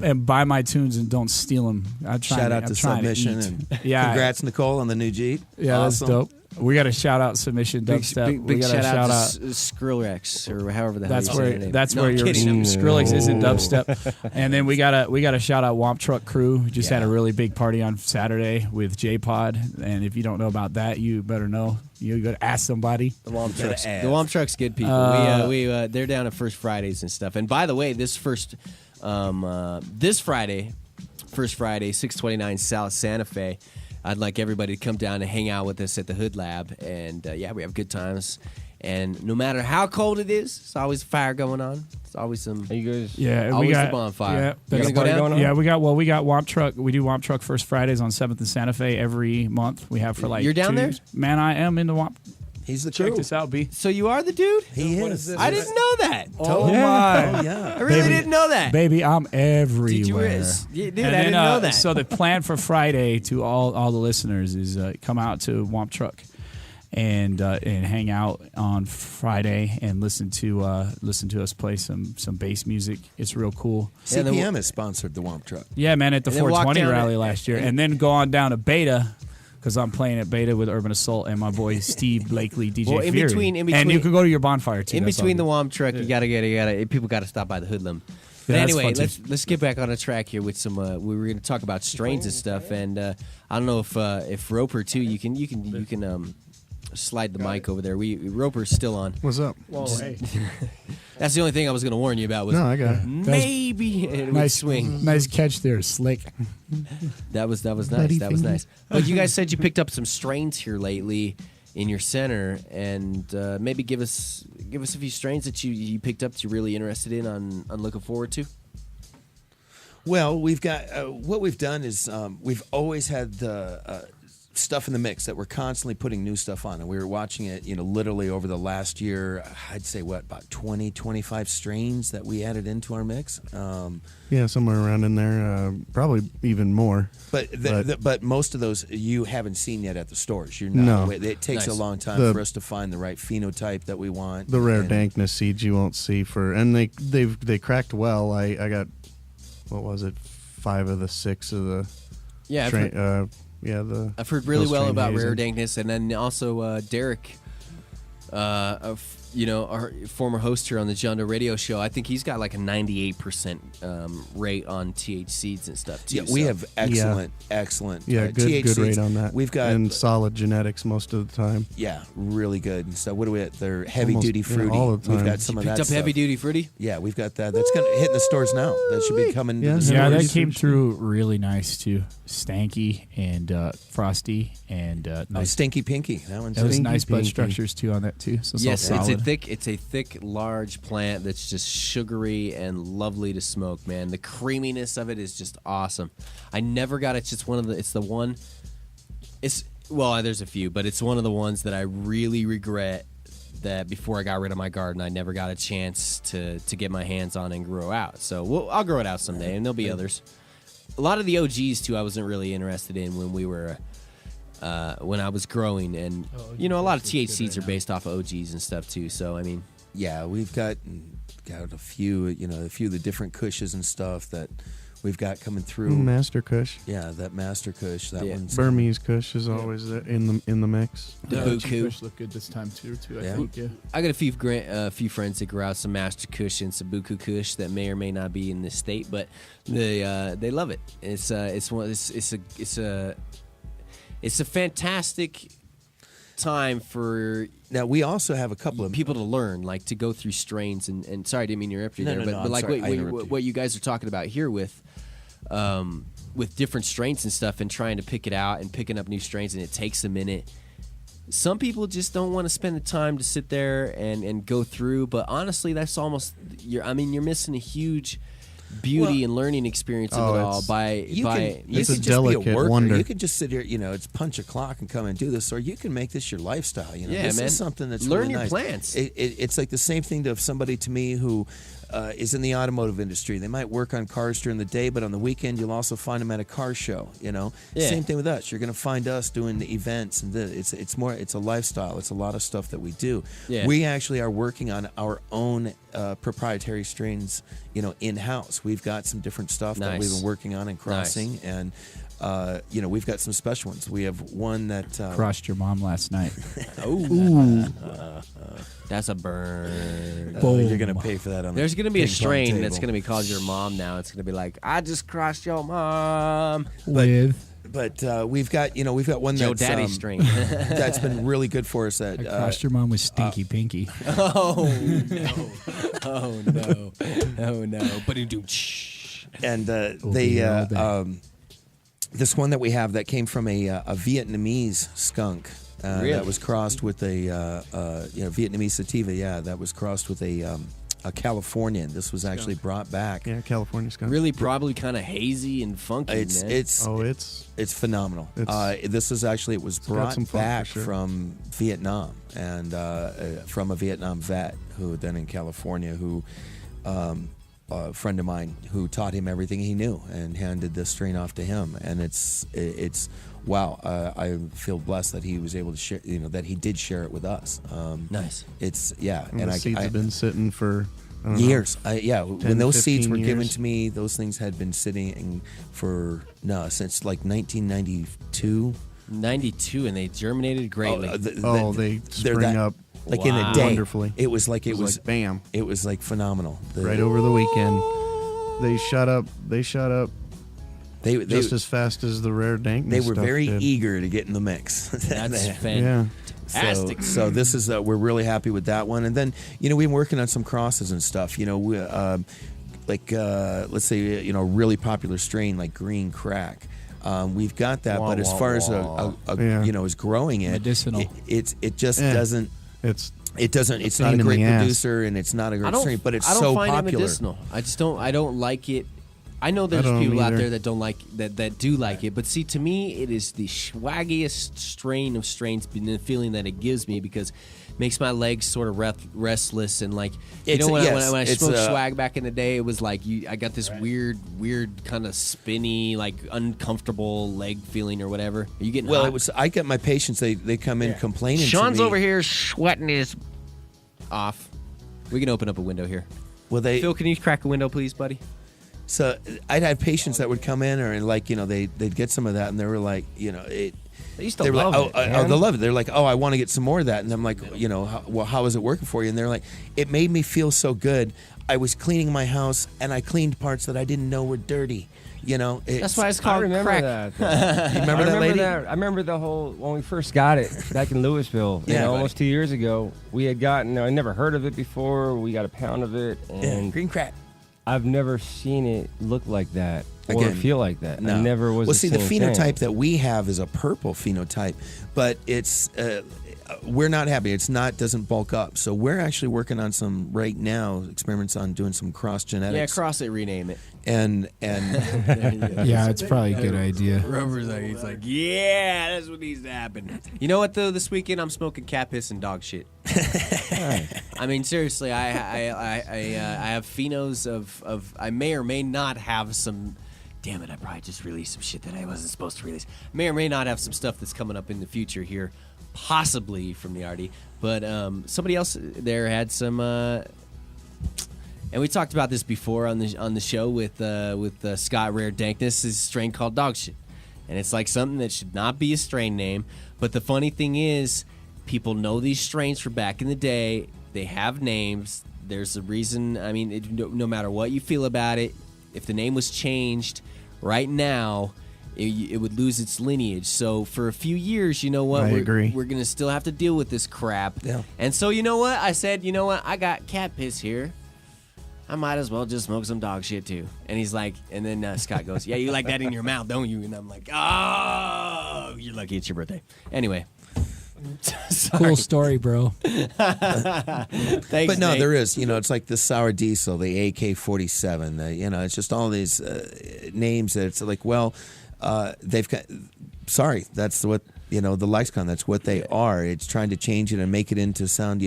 and buy my tunes and don't steal them. Shout out to Submission and congrats, Nicole, on the new Jeep. Yeah, awesome. That's dope. We got a shout out Submission Dubstep. Big we got shout out to out Skrillex or however the hell that's you say where your name. that's No, where I'm your kidding. Skrillex is in dubstep. And then we got a shout out Womp Truck Crew. We just had a really big party on Saturday with J Pod, and if you don't know about that, you better know. You got to ask somebody. The Womp Truck's good people. They're down at First Fridays and stuff. And by the way, this Friday, First Friday, 629 South Santa Fe. I'd like everybody to come down and hang out with us at the Hood Lab. And, we have good times. And no matter how cold it is, there's always a fire going on. It's always some... Are you guys... Yeah, always we got the bonfire. Yeah, you gonna go down? Going on? Yeah, we got Womp Truck. We do Womp Truck First Fridays on 7th and Santa Fe every month. We have for You're down there? Man, I am in the Womp. He's the Check crew. this out, B. So you are the dude? He is. I didn't know that. Oh, my. Oh, yeah. I really Baby. didn't know that. Baby, I'm everywhere. Dude, And I then, didn't know that. So the plan for Friday to all the listeners is come out to Womp Truck and hang out on Friday and listen to us play some bass music. It's real cool. Yeah, then CPM has sponsored the Womp Truck. Yeah, man, at the And then walk 420 down rally it. last year, and then go on down to Beta. Because I'm playing at Beta with Urban Assault and my boy Steve Blakely, DJ Well, in Fury. between- and you can go to your bonfire too. In That's between the all Womp Truck, you gotta people gotta stop by the Hoodlum. But Yeah, that's anyway, fun, too. let's get back on a track here with some. We were gonna talk about strains and stuff, and I don't know if Roper too. You can slide the mic over there. Roper's still on. What's up? Whoa, hey. That's the only thing I was gonna warn you about was No, I got it. maybe it would nice swing. Nice catch there, Slick. That was nice. Bloody That was finger. nice. But you guys said you picked up some strains here lately in your center, and maybe give us a few strains that you picked up that you're really interested in on looking forward to. Well, we've got what we've done is we've always had the stuff in the mix that we're constantly putting new stuff on, and we were watching it, literally over the last year. I'd say about 20, 25 strains that we added into our mix. Yeah, somewhere around in there, probably even more. But most of those you haven't seen yet at the stores. You're not. No. It takes Nice. a long time The- for us to find the right phenotype that we want. The rare And- dankness seeds you won't see and they cracked well. I got, what was it, 5 of the 6 of the Yeah, strain, I've heard really those well strain about hazing. Rare Dankness, and then also Derek, our former host here on the John Doe Radio Show. I think he's got like a 98% rate on T.H.Seeds and stuff too. Yeah, we so. have excellent. Yeah, good THCs. rate on that. We've got and solid genetics most of the time. yeah, really good. And so what do we at? They're heavy duty Almost, yeah, fruity. all the We've time. got some of Picked that up stuff. heavy duty fruity. Yeah, we've got that. That's gonna hit in the stores now. That should be coming. Yeah. to the Yeah, stores. that came through really nice too. Stanky and frosty and nice. Stinky Pinky. That one's That was Stinky nice bud Pinky. structures too on that too. So it's Yes, all it's solid. a thick, large plant that's just sugary and lovely to smoke. Man, the creaminess of it is just awesome. I never got it. It's just it's the one There's a few, but it's one of the ones that I really regret that before I got rid of my garden, I never got a chance to get my hands on and grow out. So I'll grow it out someday, and there'll be others. A lot of the OGs too, I wasn't really interested in when we were when I was growing, and a lot of T.H.Seeds are based off of OGs and stuff too. So I mean, yeah, we've got a few, a few of the different Kushes and stuff that we've got coming through. Master Kush. Yeah, that Master Kush. That one's Burmese Kush is always in the mix. The Buku Kush look good this time too. I think. Yeah. I got a few friends that grow out some Master Kush and some Buku Kush that may or may not be in this state, but they love it. It's a fantastic time for. Now we also have a couple of people to learn, like to go through strains and sorry, I didn't mean to interrupt you there, but like what you guys are talking about here with different strains and stuff, and trying to pick it out and picking up new strains, and it takes a minute. Some people just don't want to spend the time to sit there and go through, but honestly, that's almost you're missing a huge beauty and learning experience of it all it's a just delicate be a worker. wonder. You could just sit here, it's punch a clock and come and do this, or you can make this your lifestyle. This is something that's learn really your nice. plants. It's like the same thing to somebody to me who is in the automotive industry. They might work on cars during the day, but on the weekend you'll also find them at a car show. Same thing with us. You're going to find us doing the events, and it's a lifestyle. It's a lot of stuff that we do. Yeah. We actually are working on our own proprietary strains, in-house. We've got some different stuff that we've been working on and crossing, and we've got some special ones. We have one that Crossed your mom last night. That's a burn. You're going to pay for that on There's going to be a ping pong strain table. that's going to be called your mom now. It's going to be like, I just crossed your mom. But we've got one Joe that's Daddy strain. that's been really good for us. I crossed your mom with Stinky Pinky. Oh no! But and this one that we have that came from a Vietnamese skunk. Really? That was crossed with a Vietnamese sativa. Yeah, that was crossed with a Californian. This was actually brought back. Yeah, California skunk. really probably kind of hazy and funky. It's phenomenal. This is actually it was brought back from Vietnam, and from a Vietnam vet who then in California who. A friend of mine who taught him everything he knew and handed this strain off to him, and it's wow. I feel blessed that he was able to share, that he did share it with us. Nice. And the seeds have been sitting for years. When those seeds were 15 given years. to me, those things had been sitting since like 1992. 92, and they germinated greatly. They spring up. Like in a day, wonderfully. It was like bam. It was like phenomenal. Right over the weekend, they shot up. They just as fast as the rare dankness. They were stuff very did. eger to get in the mix. That's Yeah. fantastic. So this is we're really happy with that one. And then we've been working on some crosses and stuff. Let's say a really popular strain like Green Crack. We've got that, but as far as as growing it, medicinal. It just doesn't. It's not a in great the ass. producer, and it's not a great strain, but it's I don't so find popular. it medicinal. I don't like it. I know there's I don't people out either. there that don't like that do like it, but see, to me, it is the swaggiest strain of strains. The feeling that it gives me because it makes my legs sort of restless and like when I smoked swag back in the day, it was like I got this weird kind of spinny, like uncomfortable leg feeling or whatever. Are you getting hot? I get my patients. They come in complaining. Sean's to me. over here sweating his off. We can open up a window here. Well, Phil, can you crack a window, please, buddy? So I'd have patients that would come in, or they'd get some of that, and they were like, They used to they were love like, it. they love it. They're like, I want to get some more of that, and I'm like, how is it working for you? And they're like, it made me feel so good. I was cleaning my house, and I cleaned parts that I didn't know were dirty. That's why it's I called remember crack. that. You remember that lady? I remember the whole when we first got it back in Louisville. Almost 2 years ago. We had gotten. I never heard of it before. We got a pound of it, and Green Crack. I've never seen it look like that or Again, feel like that. No. I never was. Well, see, the same phenotype thing. that we have is a purple phenotype, but it's we're not happy. It's not doesn't bulk up. So we're actually working on some right now experiments on doing some cross genetics. Yeah, cross it, rename it. And Yeah, it's probably a good idea. Rover's like, he's like, yeah, that's what needs to happen. You know what though? This weekend I'm smoking cat piss and dog shit. I mean, seriously, I have phenos of I may or may not have some. Damn it! I probably just released some shit that I wasn't supposed to release. May or may not have some stuff that's coming up in the future here, possibly from the RD. But somebody else there had some. And we talked about this before on the show with Scott Rare Dankness, is a strain called dog shit, and it's like something that should not be a strain name. But the funny thing is, people know these strains from back in the day. They have names. There's a reason. I mean, no matter what you feel about it, if the name was changed right now, it would lose its lineage. So for a few years, you know what? I agree. We're going to still have to deal with this crap. Yeah. And so you know what? I said, you know what? I got cat piss here. I might as well just smoke some dog shit too. And he's like, and then Scott goes, yeah, you like that in your mouth, don't you? And I'm like, oh, you're lucky it's your birthday. Anyway. Cool story, bro. Thanks, But no, Nate. there is. You know, it's like the sour diesel, the AK-47. You know, it's just all these names that it's like, well, they've got. Sorry, that's what the lexicon. That's what they are. It's trying to change it and make it into sound.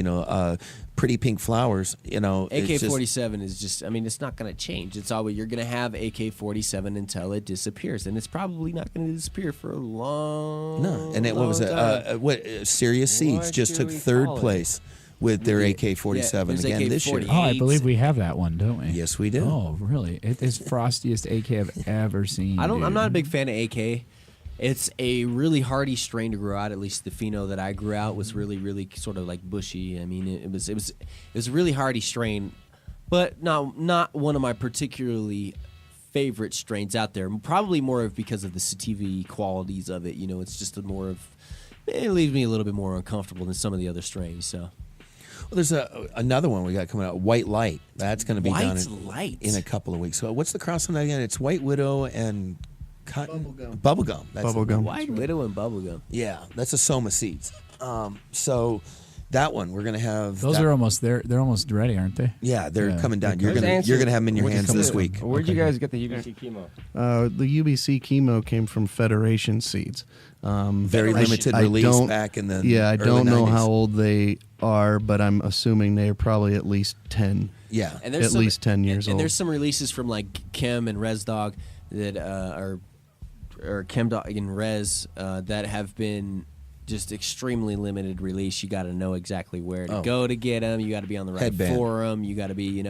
Pretty pink flowers. AK-47 is just. I mean, it's not going to change. It's always you're going to have AK-47 until it disappears, and it's probably not going to disappear for a long. No, and what was it? Serious Seeds just took third place with their AK-47 again this year. Oh, I believe we have that one, don't we? Yes, we do. Oh, really? It is frostiest AK I've ever seen. I'm not a big fan of AK. It's a really hardy strain to grow out. At least the pheno that I grew out was really, really sort of like bushy. I mean, it was a really hardy strain, but not one of my particularly favorite strains out there. Probably more of because of the sativa qualities of it. It's just it leaves me a little bit more uncomfortable than some of the other strains. So. Well, there's another one we got coming out, White Light. That's going to be done in a couple of weeks. So what's the cross on that again? It's White Widow and Bubblegum. That's Bubblegum. White Widow and Bubblegum. Yeah, that's a Soma Seeds. So that one we're going to have. Those are almost they're almost ready, aren't they? Yeah, they're coming down. You're gonna have them in your hands this week. Where'd you guys get the UBC chemo? The UBC chemo came from Federation Seeds. Very limited release back in the I early don't know 90s. how old they are, but I'm assuming they're probably at least 10. Yeah, And At least 10 years and old. there's some releases from like Chem and Res Dog that or Chem Dog and Res that have been just extremely limited release. You got to know exactly where to go to get them. You got to be on the right Headband. forum. You got to be,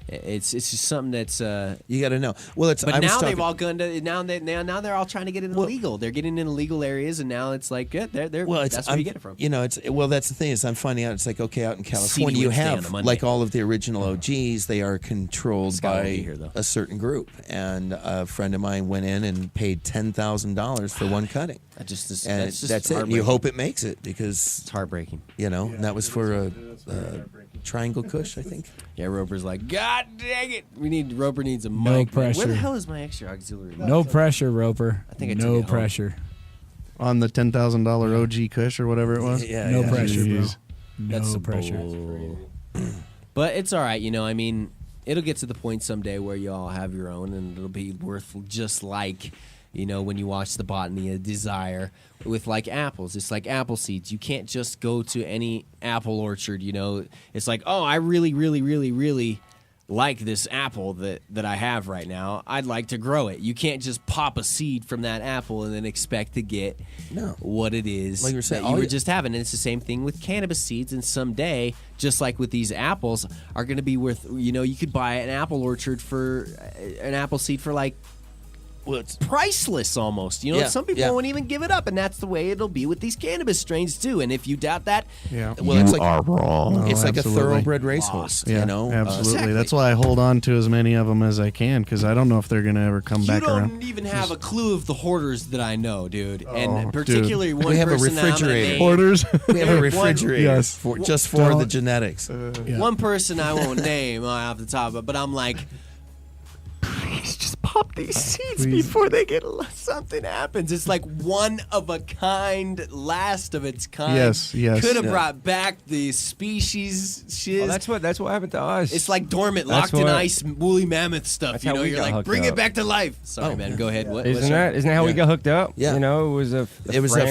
it's just something that's. you got to know. Well, it's. But now they've all gone to now they're all trying to get into legal. They're getting into legal areas, and now it's like they're Well, that's where you get it from. That's the thing is I'm finding out it's like okay out in California CD you Wednesday on have a Monday. like all of the original OGs they are controlled Scott won't by be here, though. a certain group, and a friend of mine went in and paid $10,000 for one cutting, That just is, and that's just that's it. And you heartbreaking. hope it makes it because It's heartbreaking. and that was for a Triangle Kush, I think. Yeah, Roper's like, God dang it! Roper needs a mic. pressure. Where the hell is my extra auxiliary? No pressure, Roper. I think I took it no home. pressure. On the $10,000 OG Kush or whatever it was. No pressure, bro. Jeez. No That's some pressure. bull. But it's all right, I mean, it'll get to the point someday where you all have your own, and it'll be worth just like, when you watch the Botany of Desire with like apples. It's like apple seeds. You can't just go to any apple orchard. It's like, oh, I really, really, really, really like this apple that I have right now. I'd like to grow it. You can't just pop a seed from that apple and then expect to get what it is Like you were saying, that you were just having. And it's the same thing with cannabis seeds. And someday, just like with these apples, are going to be worth, you could buy an apple orchard for an apple seed for like, Well, it's priceless almost. Yeah, Some people won't even give it up, and that's the way it'll be with these cannabis strains too. And if you doubt that, well, it's like wrong. it's like absolutely. a thoroughbred racehorse. Yeah, absolutely. Exactly. That's why I hold on to as many of them as I can because I don't know if they're going to ever come you back don't around. even have a clue of the hoarders that I know, dude. Oh, And particularly one We have a person that I'm gonna refrigerator. name- Hoarders? We have a refrigerator Yes. for the Don't- genetics. One person I won't name off the top of it, but I'm like, please just buy pop these seeds before they get something happens. It's like one of a kind, last of its kind. Yes. Could have brought back the species shiz. Well, that's what happened to us. It's like dormant, locked in ice, woolly mammoth stuff. You know, you're like, bring it back to life. Sorry, man. Go ahead. Isn't that how we got hooked up? Yeah. You know, it was a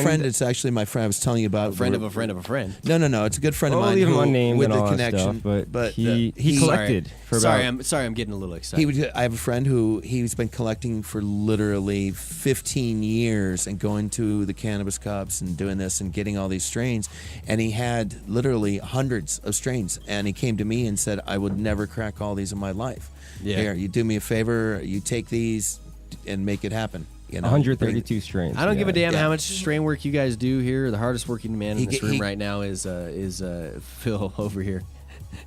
friend. It's actually my friend I was telling you about. A friend of a friend of a friend. No. It's a good friend of mine. Leave him unnamed with and the all connection. That stuff, but he collected for about. I'm getting a little excited. I have a friend who he's been collecting for literally 15 years and going to the cannabis cups and doing this and getting all these strains, and he had literally hundreds of strains, and he came to me and said, I would never crack all these in my life. Yeah. Here, you do me a favor, you take these and make it happen. You know, 132 strains. I don't give a damn how much strain work you guys do here. The hardest working man in this room right now is Phil over here.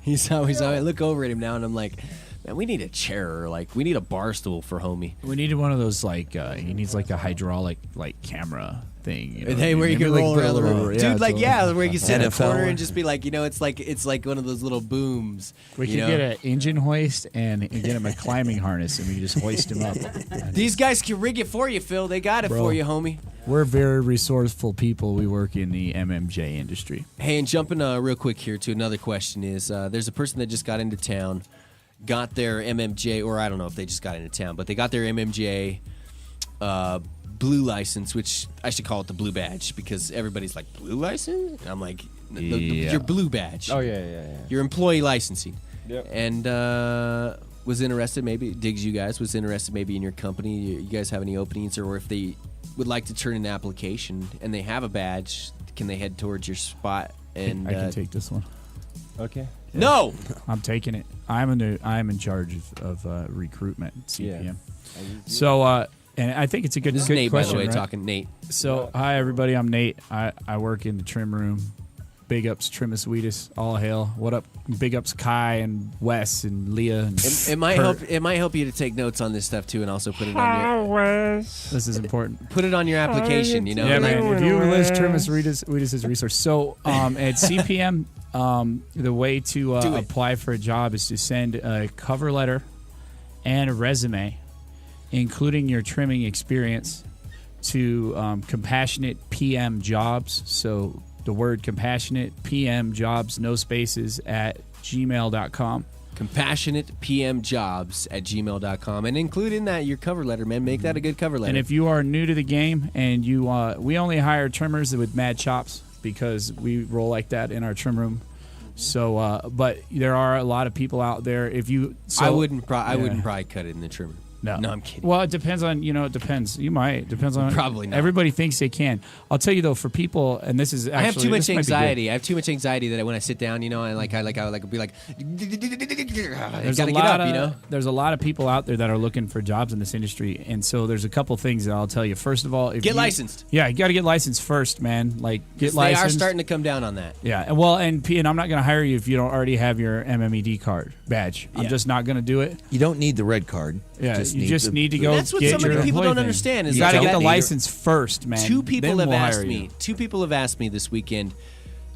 He's always I look over at him now and I'm like, man, we need a chair or like we need a bar stool for homie. We needed one of those like he needs like a hydraulic like camera thing. You know? Hey, where you can roll around the room, over. dude. Yeah, like where you can sit in a NFL. corner and just be like, you know, it's like one of those little booms. We could get an engine hoist and get him a climbing harness, and we could just hoist him up. These guys can rig it for you, Phil. They got it for you, homie. We're very resourceful people. We work in the MMJ industry. Hey, and jumping real quick here to another question is there's a person that just got into town, got their MMJ, or I don't know if they just got into town, but they got their MMJ blue license, which I should call it the blue badge because everybody's like, blue license? And I'm like, your blue badge. Oh, yeah. Your employee licensing. Yep. And was interested, maybe, digs you guys, was interested maybe in your company. You guys have any openings, or if they would like to turn in an application and they have a badge, can they head towards your spot? And I can take this one. Okay. Yeah. No! I'm taking it. I'm in charge of recruitment at CPM. Yeah. So, and I think it's a good This is good Nate, question, by the way, right? talking Nate. So, hi, everybody. I'm Nate. I work in the trim room. Big ups, Trimus Wheatus, all hail. What up? Big ups, Kai and Wes and Leah. And It might Kurt. help. It might help you to take notes on this stuff too, and also put it on your This is important. put it on your application. You know, Yeah, like, man. If you list Trimus Wheatus as a resource. So at CPM, the way to apply for a job is to send a cover letter and a resume, including your trimming experience, to Compassionate PM Jobs. So the word Compassionate PM Jobs, no spaces, at gmail.com. CompassionatePMJobs@gmail.com, and include in that your cover letter, man. Make that a good cover letter. And if you are new to the game and we only hire trimmers with mad chops because we roll like that in our trim room. So, but there are a lot of people out there. I wouldn't probably cut it in the trimmer. No, I'm kidding. Well, it depends on, it depends. You might. Depends on. Probably not. Everybody thinks they can. I'll tell you, though, for people, and this is actually. I have too much this might be good. anxiety. I have too much anxiety that when I sit down, and I would be like, There's gotta a get lot up, of, There's a lot of people out there that are looking for jobs in this industry, and so there's a couple things that I'll tell you. First of all, Get licensed. Yeah, you got to get licensed first, man. Like get They licensed. are starting to come down on that. Yeah, and I'm not going to hire you if you don't already have your MMED card badge. I'm just not going to do it. You don't need the red card. Yeah, you just need to go. That's what get so many your people employee don't thing. understand is You got to that get the that- license first, man. Two people Then have we'll asked hire me. you. Two people have asked me this weekend,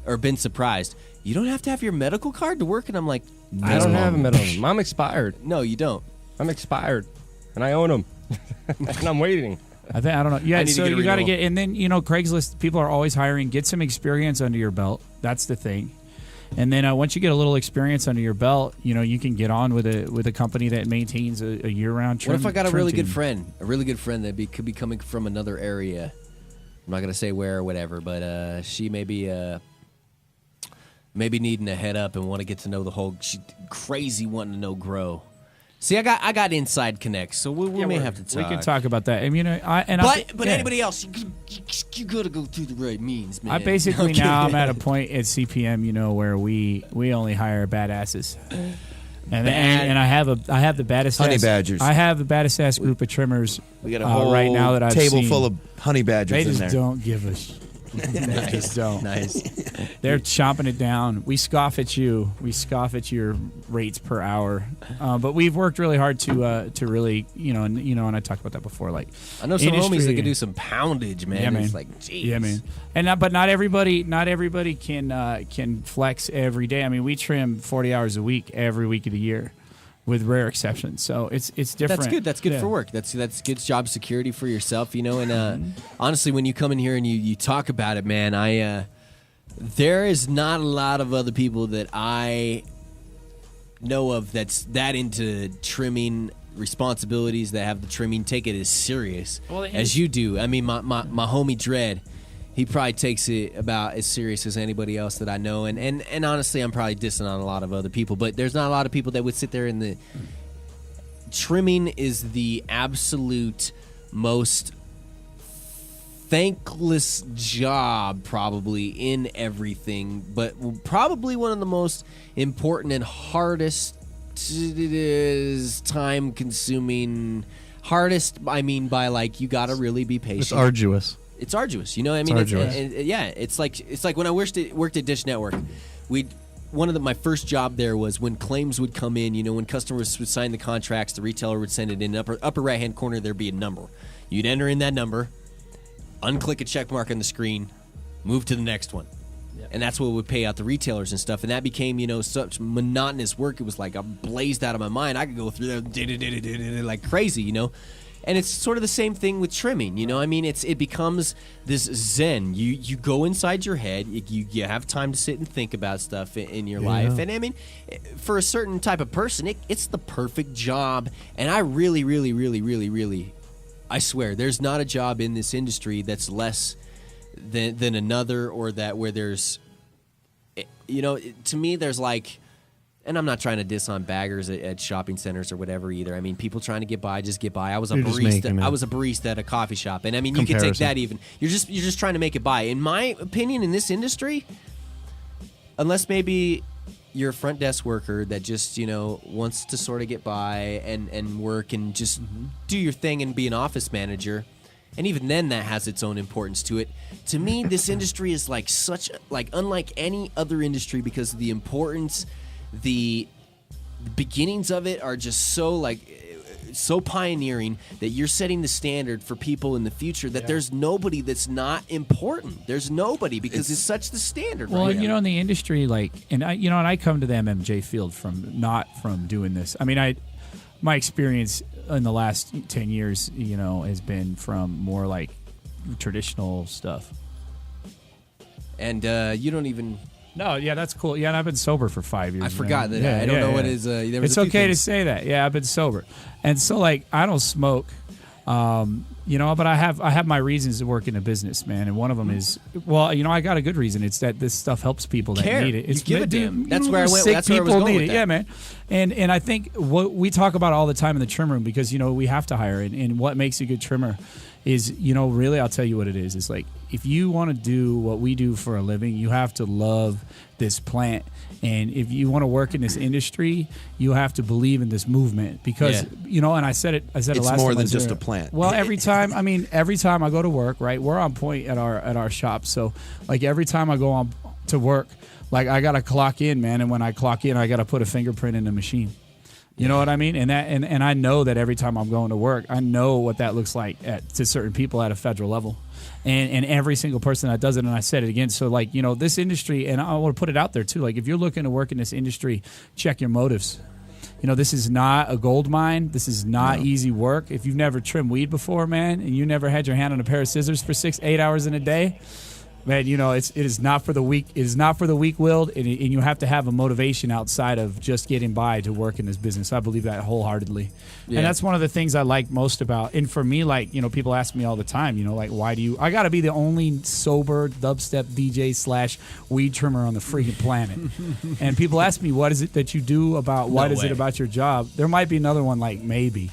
or been surprised. You don't have to have your medical card to work, and I'm like, I don't have a medical. I'm expired. no, you don't. I'm expired, and I own them, and I'm waiting. I don't know. I Yeah, need to so get a you got to renewal. get, and then Craigslist. People are always hiring. Get some experience under your belt. That's the thing. And then once you get a little experience under your belt, you can get on with a company that maintains a year-round trim. What if I got a trim really team? good friend that could be coming from another area? I'm not gonna say where or whatever, but she may be maybe needing a head up and want to get to know the whole. She crazy wanting to know grow. See, I got inside connects, so we may have to talk. We can talk about that. I mean, But anybody else, you gotta go through the right means, man. I basically Okay. now I'm at a point at CPM, where we only hire badasses. And I have the baddest Honey badgers. I have the baddest ass group of trimmers. We got a whole right now that I've table seen. full of honey badgers They in just there. don't give a shit. They just don't. Nice. They're chomping it down. We scoff at you. We scoff at your rates per hour. But we've worked really hard to really, and I talked about that before. Like, I know some industry- homies that can do some poundage, man. Yeah, man. It's like, geez. Yeah, man. And but not everybody can flex every day. I mean, we trim 40 hours a week every week of the year. with rare exceptions. So it's different. That's good. That's good Yeah. for work. That's good job security for yourself, And honestly, when you come in here and you talk about it, man, there is not a lot of other people that I know of that's that into trimming responsibilities, that have the trimming, take it as serious as you do. I mean, my homie Dredd, he probably takes it about as serious as anybody else that I know. And honestly, I'm probably dissing on a lot of other people, but there's not a lot of people that would sit there and trimming is the absolute most thankless job probably in everything, but probably one of the most important and hardest, time consuming, I mean by like you got to really be patient. It's arduous. It's arduous, you know what I mean? It's like when I worked at Dish Network, my first job there was when claims would come in, when customers would sign the contracts, the retailer would send it in, upper right-hand corner, there'd be a number. You'd enter in that number, unclick a check mark on the screen, move to the next one. Yep. And that's what would pay out the retailers and stuff. And that became, such monotonous work. It was like I blazed out of my mind. I could go through there like crazy, And it's sort of the same thing with trimming, I mean, it becomes this zen. You go inside your head. You have time to sit and think about stuff in your life. And I mean, for a certain type of person, it's the perfect job. And I really, really, really, really, really, I swear, there's not a job in this industry that's less than another, or that where there's, to me, there's like, and I'm not trying to diss on baggers at shopping centers or whatever either. I mean, people trying to get by, just get by. I was a barista at a coffee shop, and I mean, you could take that even. You're just trying to make it by. In my opinion, in this industry, unless maybe you're a front desk worker that just wants to sort of get by and work and just do your thing and be an office manager, and even then that has its own importance to it. To me, this industry is like unlike any other industry because of the importance. The beginnings of it are just so pioneering that you're setting the standard for people in the future that there's nobody that's not important. There's nobody because it's such the standard. Well, right now. in the industry, I come to the MMJ field from doing this. I mean, my experience in the last 10 years, has been from more like traditional stuff. And you don't even. No, yeah, that's cool. Yeah, and I've been sober for 5 years. I forgot that. I don't know what is. It's okay to say that. Yeah, I've been sober, and so I don't smoke, but I have my reasons to work in a business, man. And one of them is, I got a good reason. It's that this stuff helps people that need it. It's give a damn. That's where I went. Sick that's where I was people going need with it. that. Yeah, man. And I think what we talk about all the time in the trim room, because we have to hire, and what makes a good trimmer is, really, I'll tell you what it is. It's like, if you want to do what we do for a living, you have to love this plant. And if you want to work in this industry, you have to believe in this movement because, and I said it last time. It's more than just a plant. Well, every time I go to work, right, we're on point at our shop. So every time I go on to work, I got to clock in, man. And when I clock in, I got to put a fingerprint in the machine. You know what I mean? And I know that every time I'm going to work, I know what that looks like to certain people at a federal level. And every single person that does it, and I said it again, so this industry, and I want to put it out there too, if you're looking to work in this industry, check your motives. This is not a gold mine. This is not easy work. If you've never trimmed weed before, man, and you never had your hand on a pair of scissors for 6-8 hours in a day, man, it is not for the weak. It is not for the weak-willed, and you have to have a motivation outside of just getting by to work in this business. I believe that wholeheartedly, and that's one of the things I like most about. And for me, people ask me all the time, why do you? I got to be the only sober dubstep DJ / weed trimmer on the freaking planet. And people ask me, what is it that you do about? What is it about your job? There might be another one, maybe.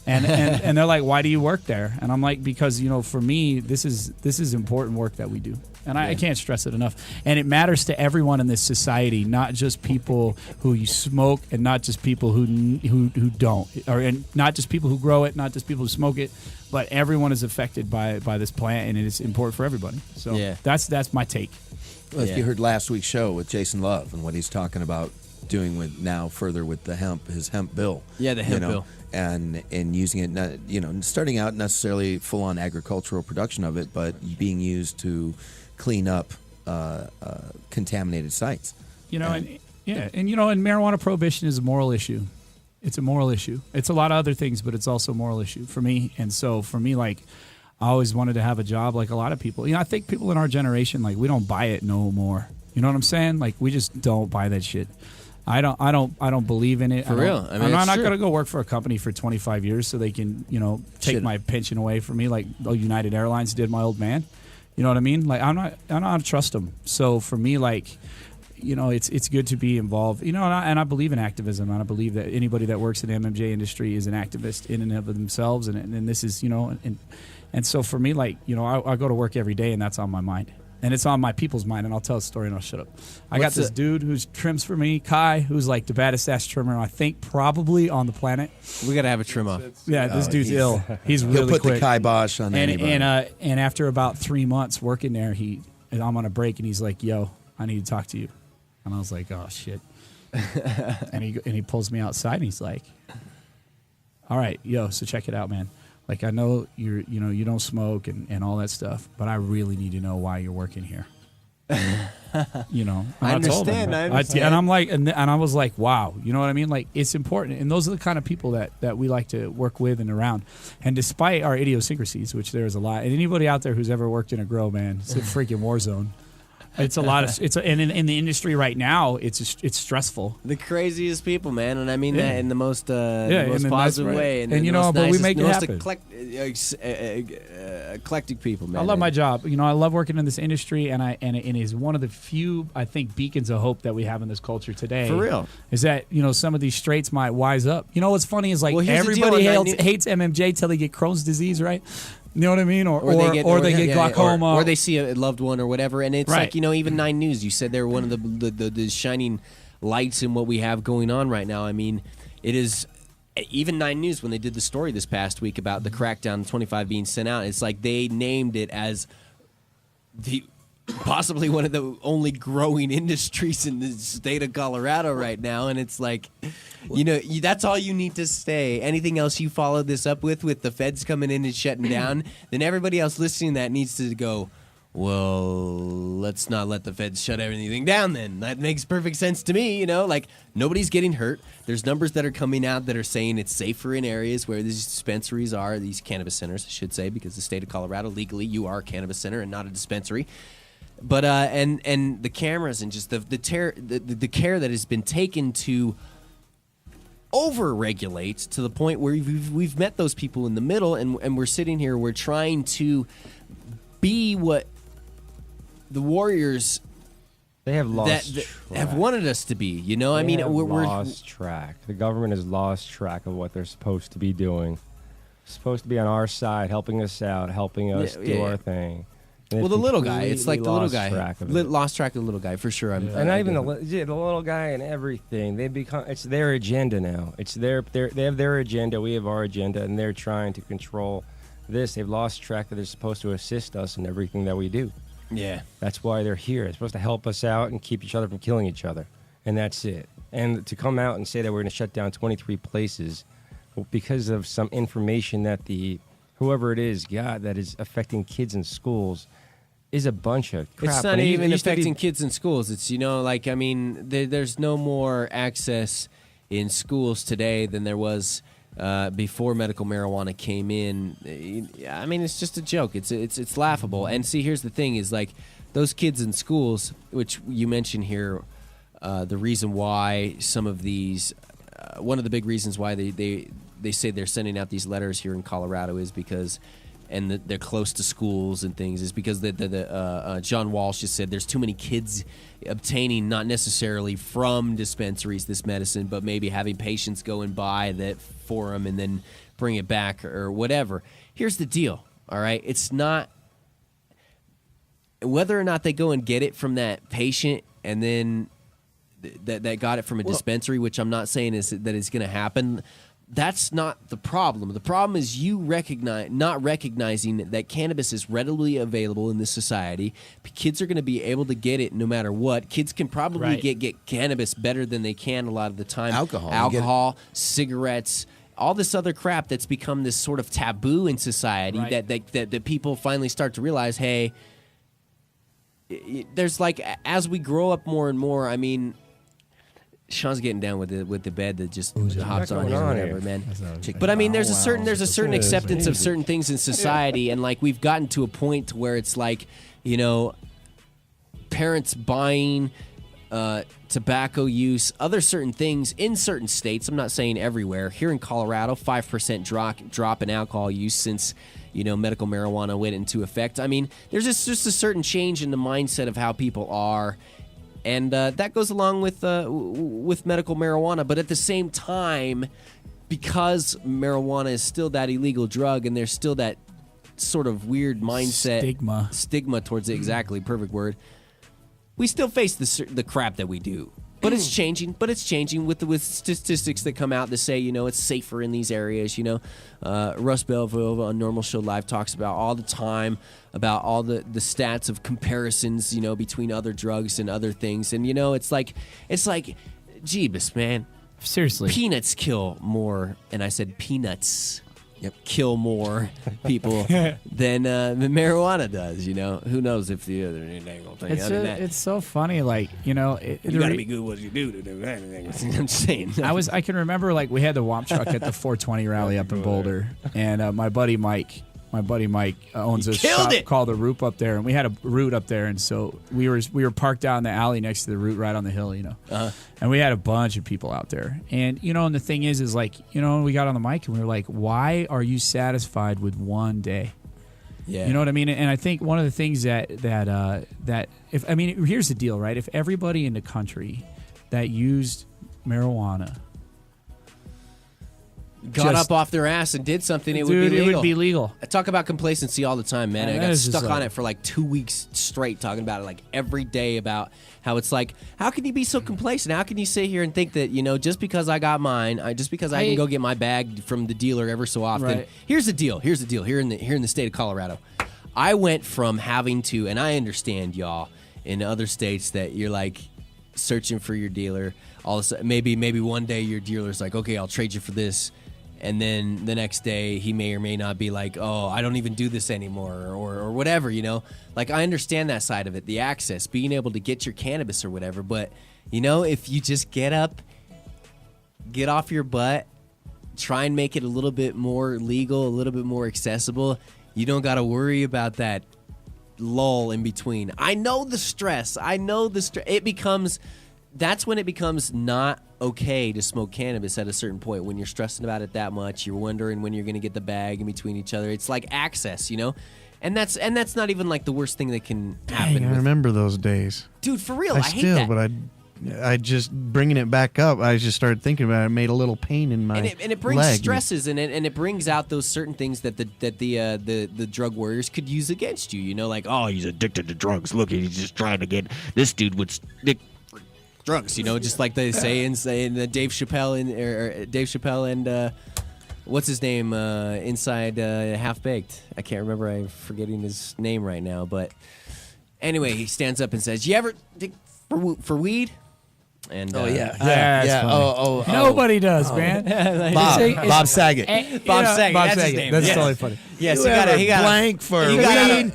And they're like, why do you work there? And I'm like, because for me, this is important work that we do. And I can't stress it enough. And it matters to everyone in this society, not just people who you smoke, and not just people who don't, and not just people who grow it, not just people who smoke it, but everyone is affected by this plant, and it is important for everybody. So that's my take. Well, if you heard last week's show with Jason Love and what he's talking about doing with his hemp bill. Yeah, the hemp bill. And using it, starting out necessarily full on agricultural production of it, but being used to clean up contaminated sites. And marijuana prohibition is a moral issue. It's a moral issue. It's a lot of other things, but it's also a moral issue for me. And so for me, like, I always wanted to have a job like a lot of people. You know, I think people in our generation, like, we don't buy it no more. You know what I'm saying? Like, we just don't buy that shit. I don't believe in it. For real. I mean, I'm it's not true. going to go work for a company for 25 years so they can, you know, take my pension away from me like United Airlines did my old man. You know what I mean? Like, I don't trust them. So for me, like, you know, it's good to be involved. You know, and I believe in activism, and I believe that anybody that works in the MMJ industry is an activist in and of themselves. And this is, you know, and so for me, like, you know, I go to work every day, and that's on my mind. And it's on my people's mind, and I'll tell a story and I'll shut up. I got this dude who's trims for me, Kai, who's like the baddest ass trimmer, I think, probably on the planet. We got to have a trim off. Yeah, this dude's ill. He's really He'll put quick. the kibosh on anybody. And after about 3 months working there, I'm on a break, and he's like, "Yo, I need to talk to you." And I was like, "Oh shit!" and he pulls me outside, and he's like, "All right, yo, so check it out, man. Like, I know you don't smoke and all that stuff, but I really need to know why you're working here." You know, I understand. And I'm like, and I was like, wow, you know what I mean? Like, it's important, and those are the kind of people that we like to work with and around. And despite our idiosyncrasies, which there's a lot, and anybody out there who's ever worked in a grow, man, it's a freaking war zone. It's a lot of and in the industry right now, it's stressful. The craziest people, man, and I mean that in the most most positive way. And you know, but we make it happen. Eclectic people, man. I love my job. You know, I love working in this industry, and it is one of the few, I think, beacons of hope that we have in this culture today. For real, is that, you know, some of these straights might wise up. You know, what's funny is, like, everybody hates MMJ till they get Crohn's disease, right? You know what I mean? Or they get yeah, glaucoma. Or they see a loved one or whatever. And it's Right. like, you know, even 9 News, you said they're one of the shining lights in what we have going on right now. I mean, it is, even 9 News, when they did the story this past week about the crackdown, 25 being sent out, it's like they named it as possibly one of the only growing industries in the state of Colorado right now. And it's like, you know, that's all you need to say. Anything else you follow this up with the feds coming in and shutting down, then everybody else listening to that needs to go, well, let's not let the feds shut everything down then. That makes perfect sense to me, you know? Like, nobody's getting hurt. There's numbers that are coming out that are saying it's safer in areas where these dispensaries are, these cannabis centers, I should say, because the state of Colorado, legally, you are a cannabis center and not a dispensary. But and the cameras and just the care that has been taken to over-regulate to the point where we've met those people in the middle, and we're sitting here, we're trying to be what the Warriors They have lost that track. have wanted us to be. You know, I They mean, have we're lost track. The government has lost track of what they're supposed to be doing. Supposed to be on our side, helping us out, helping us do our thing. And well, the little guy. It's like the little guy. Lost Lost track of the little guy for sure. And not even the little guy and everything. They become. It's their agenda now. It's they have their agenda. We have our agenda, and they're trying to control this. They've lost track that they're supposed to assist us in everything that we do. Yeah. That's why they're here. They're supposed to help us out and keep each other from killing each other. And that's it. And to come out and say that we're going to shut down 23 places because of some information that whoever it is got that is affecting kids in schools is a bunch of crap. It's not even affecting kids in schools. It's, you know, like, I mean, there's no more access in schools today than there was before medical marijuana came in. I mean, it's just a joke. It's laughable. And see, here's the thing: is like those kids in schools, which you mentioned here, the reason why some of these, one of the big reasons why they say they're sending out these letters here in Colorado is because, and they're close to schools and things, is because John Walsh just said there's too many kids obtaining, not necessarily from dispensaries, this medicine, but maybe having patients go and buy that for them and then bring it back or whatever. Here's the deal, all right? It's not whether or not they go and get it from that patient and then that got it from a dispensary, which I'm not saying that it's going to happen. That's not the problem. The problem is you not recognizing that cannabis is readily available in this society. Kids are going to be able to get it no matter what. Kids can probably get cannabis better than they can a lot of the time. Alcohol, cigarettes, all this other crap that's become this sort of taboo in society that people finally start to realize, hey, there's like, as we grow up more and more, I mean, Sean's getting down with the bed that just What's hops on going here or on whatever, here? man. Chicken. But I mean, there's a certain It is. acceptance of certain things in society, and like we've gotten to a point to where it's like, you know, parents buying tobacco use, other certain things in certain states. I'm not saying everywhere. Here in Colorado, 5% drop in alcohol use since, you know, medical marijuana went into effect. I mean, there's just a certain change in the mindset of how people are. And that goes along with medical marijuana. But at the same time, because marijuana is still that illegal drug and there's still that sort of weird mindset. Stigma towards it. Exactly. Perfect word. We still face the crap that we do. But it's changing. With statistics that come out that say, you know, it's safer in these areas. You know, Russ Belville on Normal Show Live talks about all the time about all the stats of comparisons, you know, between other drugs and other things. And, you know, it's like, Jeebus, man. Seriously. Peanuts kill more. And I said peanuts. Yep, kill more people than marijuana does. You know, who knows if the other thing. It's so funny, like, you know, you gotta be good what you do to do anything. I'm saying. I can remember, like, we had the Womp truck at the 420 rally up in Boulder, and my buddy Mike owns a shop called the Root up there, and we had a Root up there, and so we were parked out in the alley next to the Root right on the hill, you know, and we had a bunch of people out there, and you know, and the thing is like, you know, we got on the mic and we were like, why are you satisfied with one day? Yeah, you know what I mean? And I think one of the things that if, I mean, here's the deal, right? If everybody in the country that used marijuana got up off their ass and did something, it would be legal. It would be legal. I talk about complacency all the time, man. I got stuck on like, it for like 2 weeks straight, talking about it like every day, about how it's like, how can you be so complacent? How can you sit here and think that, you know, just because I got mine, just because I can go get my bag from the dealer ever so often. Right. Here's the deal. Here in the state of Colorado, I went from having to, and I understand, y'all, in other states that you're like searching for your dealer. All of a sudden, maybe one day your dealer's like, okay, I'll trade you for this. And then the next day, he may or may not be like, oh, I don't even do this anymore, or whatever, you know? Like, I understand that side of it, the access, being able to get your cannabis or whatever. But, you know, if you just get up, get off your butt, try and make it a little bit more legal, a little bit more accessible, you don't got to worry about that lull in between. I know the stress. That's when it becomes not okay to smoke cannabis at a certain point, when you're stressing about it that much. You're wondering when you're going to get the bag in between each other. It's like access, you know? And that's not even like the worst thing that can happen. I remember those days. Dude, for real, I hate that. But I just, bringing it back up, I just started thinking about it. It made a little pain in my and it brings leg. stresses, and it brings out those certain things that the drug warriors could use against you. You know, like, oh, he's addicted to drugs. Look, he's just trying to get this dude would stick drugs. You know, just like they say in Dave Chappelle and what's his name inside Half Baked. I can't remember. I'm forgetting his name right now. But anyway, he stands up and says, "You ever dig for weed?" And nobody does, man. Bob Saget. Bob Saget. That's his name. That's totally funny. Yes, he got blank for weed.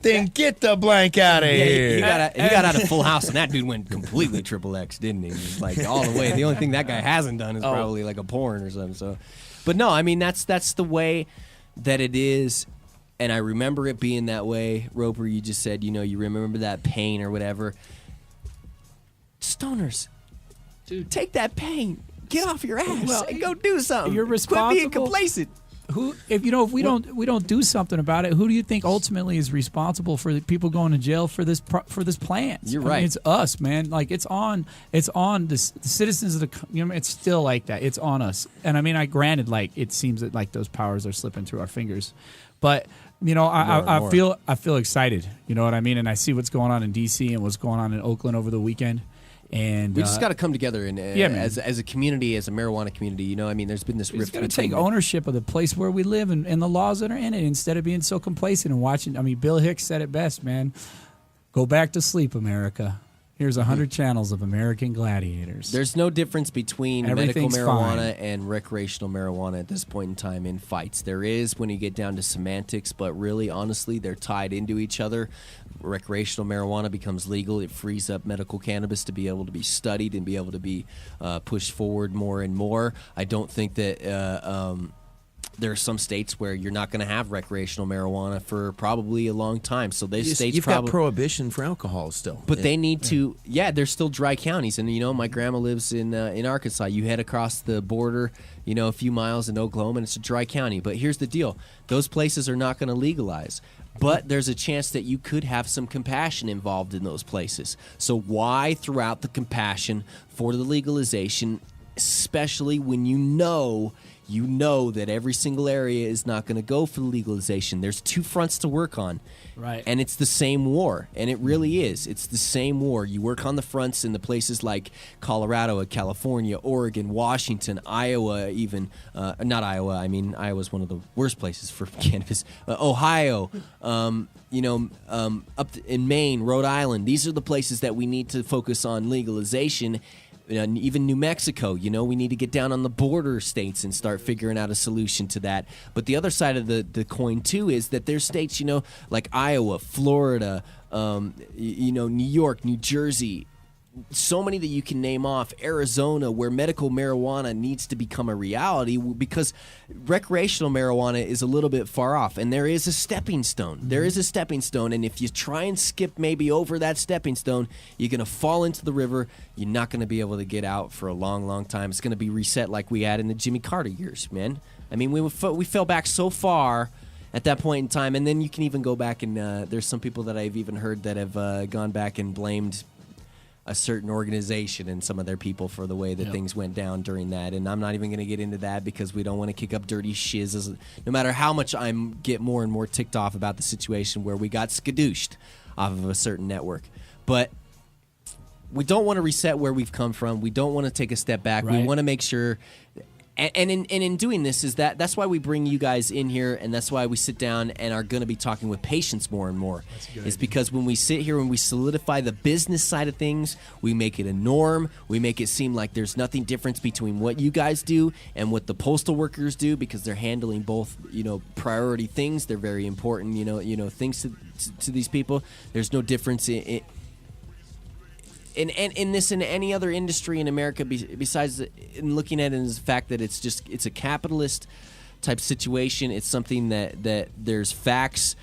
Then get the blank out of here. He got out of Full House, and that dude went completely XXX, didn't he? He was like all the way. The only thing that guy hasn't done is probably like a porn or something. So, but no, I mean that's the way that it is, and I remember it being that way. Roper, you just said, you know, you remember that pain or whatever. Stoners, dude, take that pain, get off your ass, and go do something. You're responsible. Quit being complacent. If we don't do something about it, who do you think ultimately is responsible for the people going to jail for this plant? You're right. I mean, it's us, man. Like it's on the citizens of the. You know, it's still like that. It's on us. And I mean, granted, like it seems that like those powers are slipping through our fingers, but you know, I feel excited. You know what I mean? And I see what's going on in D.C. and what's going on in Oakland over the weekend. And we just got to come together and as a community, as a marijuana community. You know, I mean, there's been this rift. We've got to take ownership of the place where we live and the laws that are in it, instead of being so complacent and watching. I mean, Bill Hicks said it best, man. Go back to sleep, America. Here's 100 channels of American Gladiators. There's no difference between Everything's medical marijuana fine. and recreational marijuana at this point in time in fights. There is when you get down to semantics, but really, honestly, they're tied into each other. Recreational marijuana becomes legal. It frees up medical cannabis to be able to be studied and be able to be pushed forward more and more. I don't think that there are some states where you're not going to have recreational marijuana for probably a long time. So these states You've got prohibition for alcohol still. but they need to, there's still dry counties. And, my grandma lives in Arkansas. You head across the border, a few miles in Oklahoma, and it's a dry county. But here's the deal. Those places are not going to legalize. But there's a chance that you could have some compassion involved in those places. So why throughout the compassion for the legalization, especially when you know that every single area is not going to go for the legalization. There's two fronts to work on. Right. And it's the same war. And it really is. It's the same war. You work on the fronts in the places like Colorado, California, Oregon, Washington, Iowa, even. Not Iowa. I mean, Iowa's one of the worst places for cannabis. Ohio, up in Maine, Rhode Island. These are the places that we need to focus on legalization. Even New Mexico, we need to get down on the border states and start figuring out a solution to that. But the other side of the coin, too, is that there's states, like Iowa, Florida, New York, New Jersey, so many that you can name off, Arizona, where medical marijuana needs to become a reality because recreational marijuana is a little bit far off. And there is a stepping stone. There is a stepping stone. And if you try and skip maybe over that stepping stone, you're going to fall into the river. You're not going to be able to get out for a long, long time. It's going to be reset like we had in the Jimmy Carter years, man. I mean, we fell back so far at that point in time. And then you can even go back and there's some people that I've even heard that have gone back and blamed a certain organization and some of their people for the way that things went down during that. And I'm not even going to get into that because we don't want to kick up dirty shiz. No matter how much I get more and more ticked off about the situation where we got skadooshed off of a certain network. But we don't want to reset where we've come from. We don't want to take a step back. Right. We want to make sure... And in doing this is that's why we bring you guys in here, and that's why we sit down and are going to be talking with patients more and more. It's because when we sit here and we solidify the business side of things, we make it a norm. We make it seem like there's nothing difference between what you guys do and what the postal workers do because they're handling both, priority things. They're very important, things to these people. There's no difference in this in any other industry in America besides in looking at it as the fact that it's a capitalist type situation. It's something that there's facts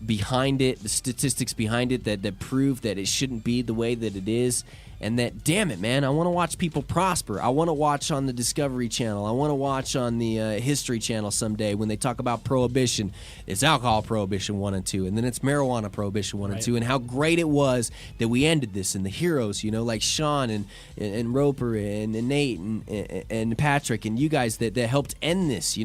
behind it, the statistics behind it that prove that it shouldn't be the way that it is. And that, damn it, man, I want to watch people prosper. I want to watch on the Discovery Channel. I want to watch on the History Channel someday when they talk about Prohibition. It's alcohol Prohibition 1 and 2, and then it's marijuana Prohibition 1 and 2, and how great it was that we ended this. And the heroes, like Sean and Roper and Nate and Patrick and you guys that helped end this,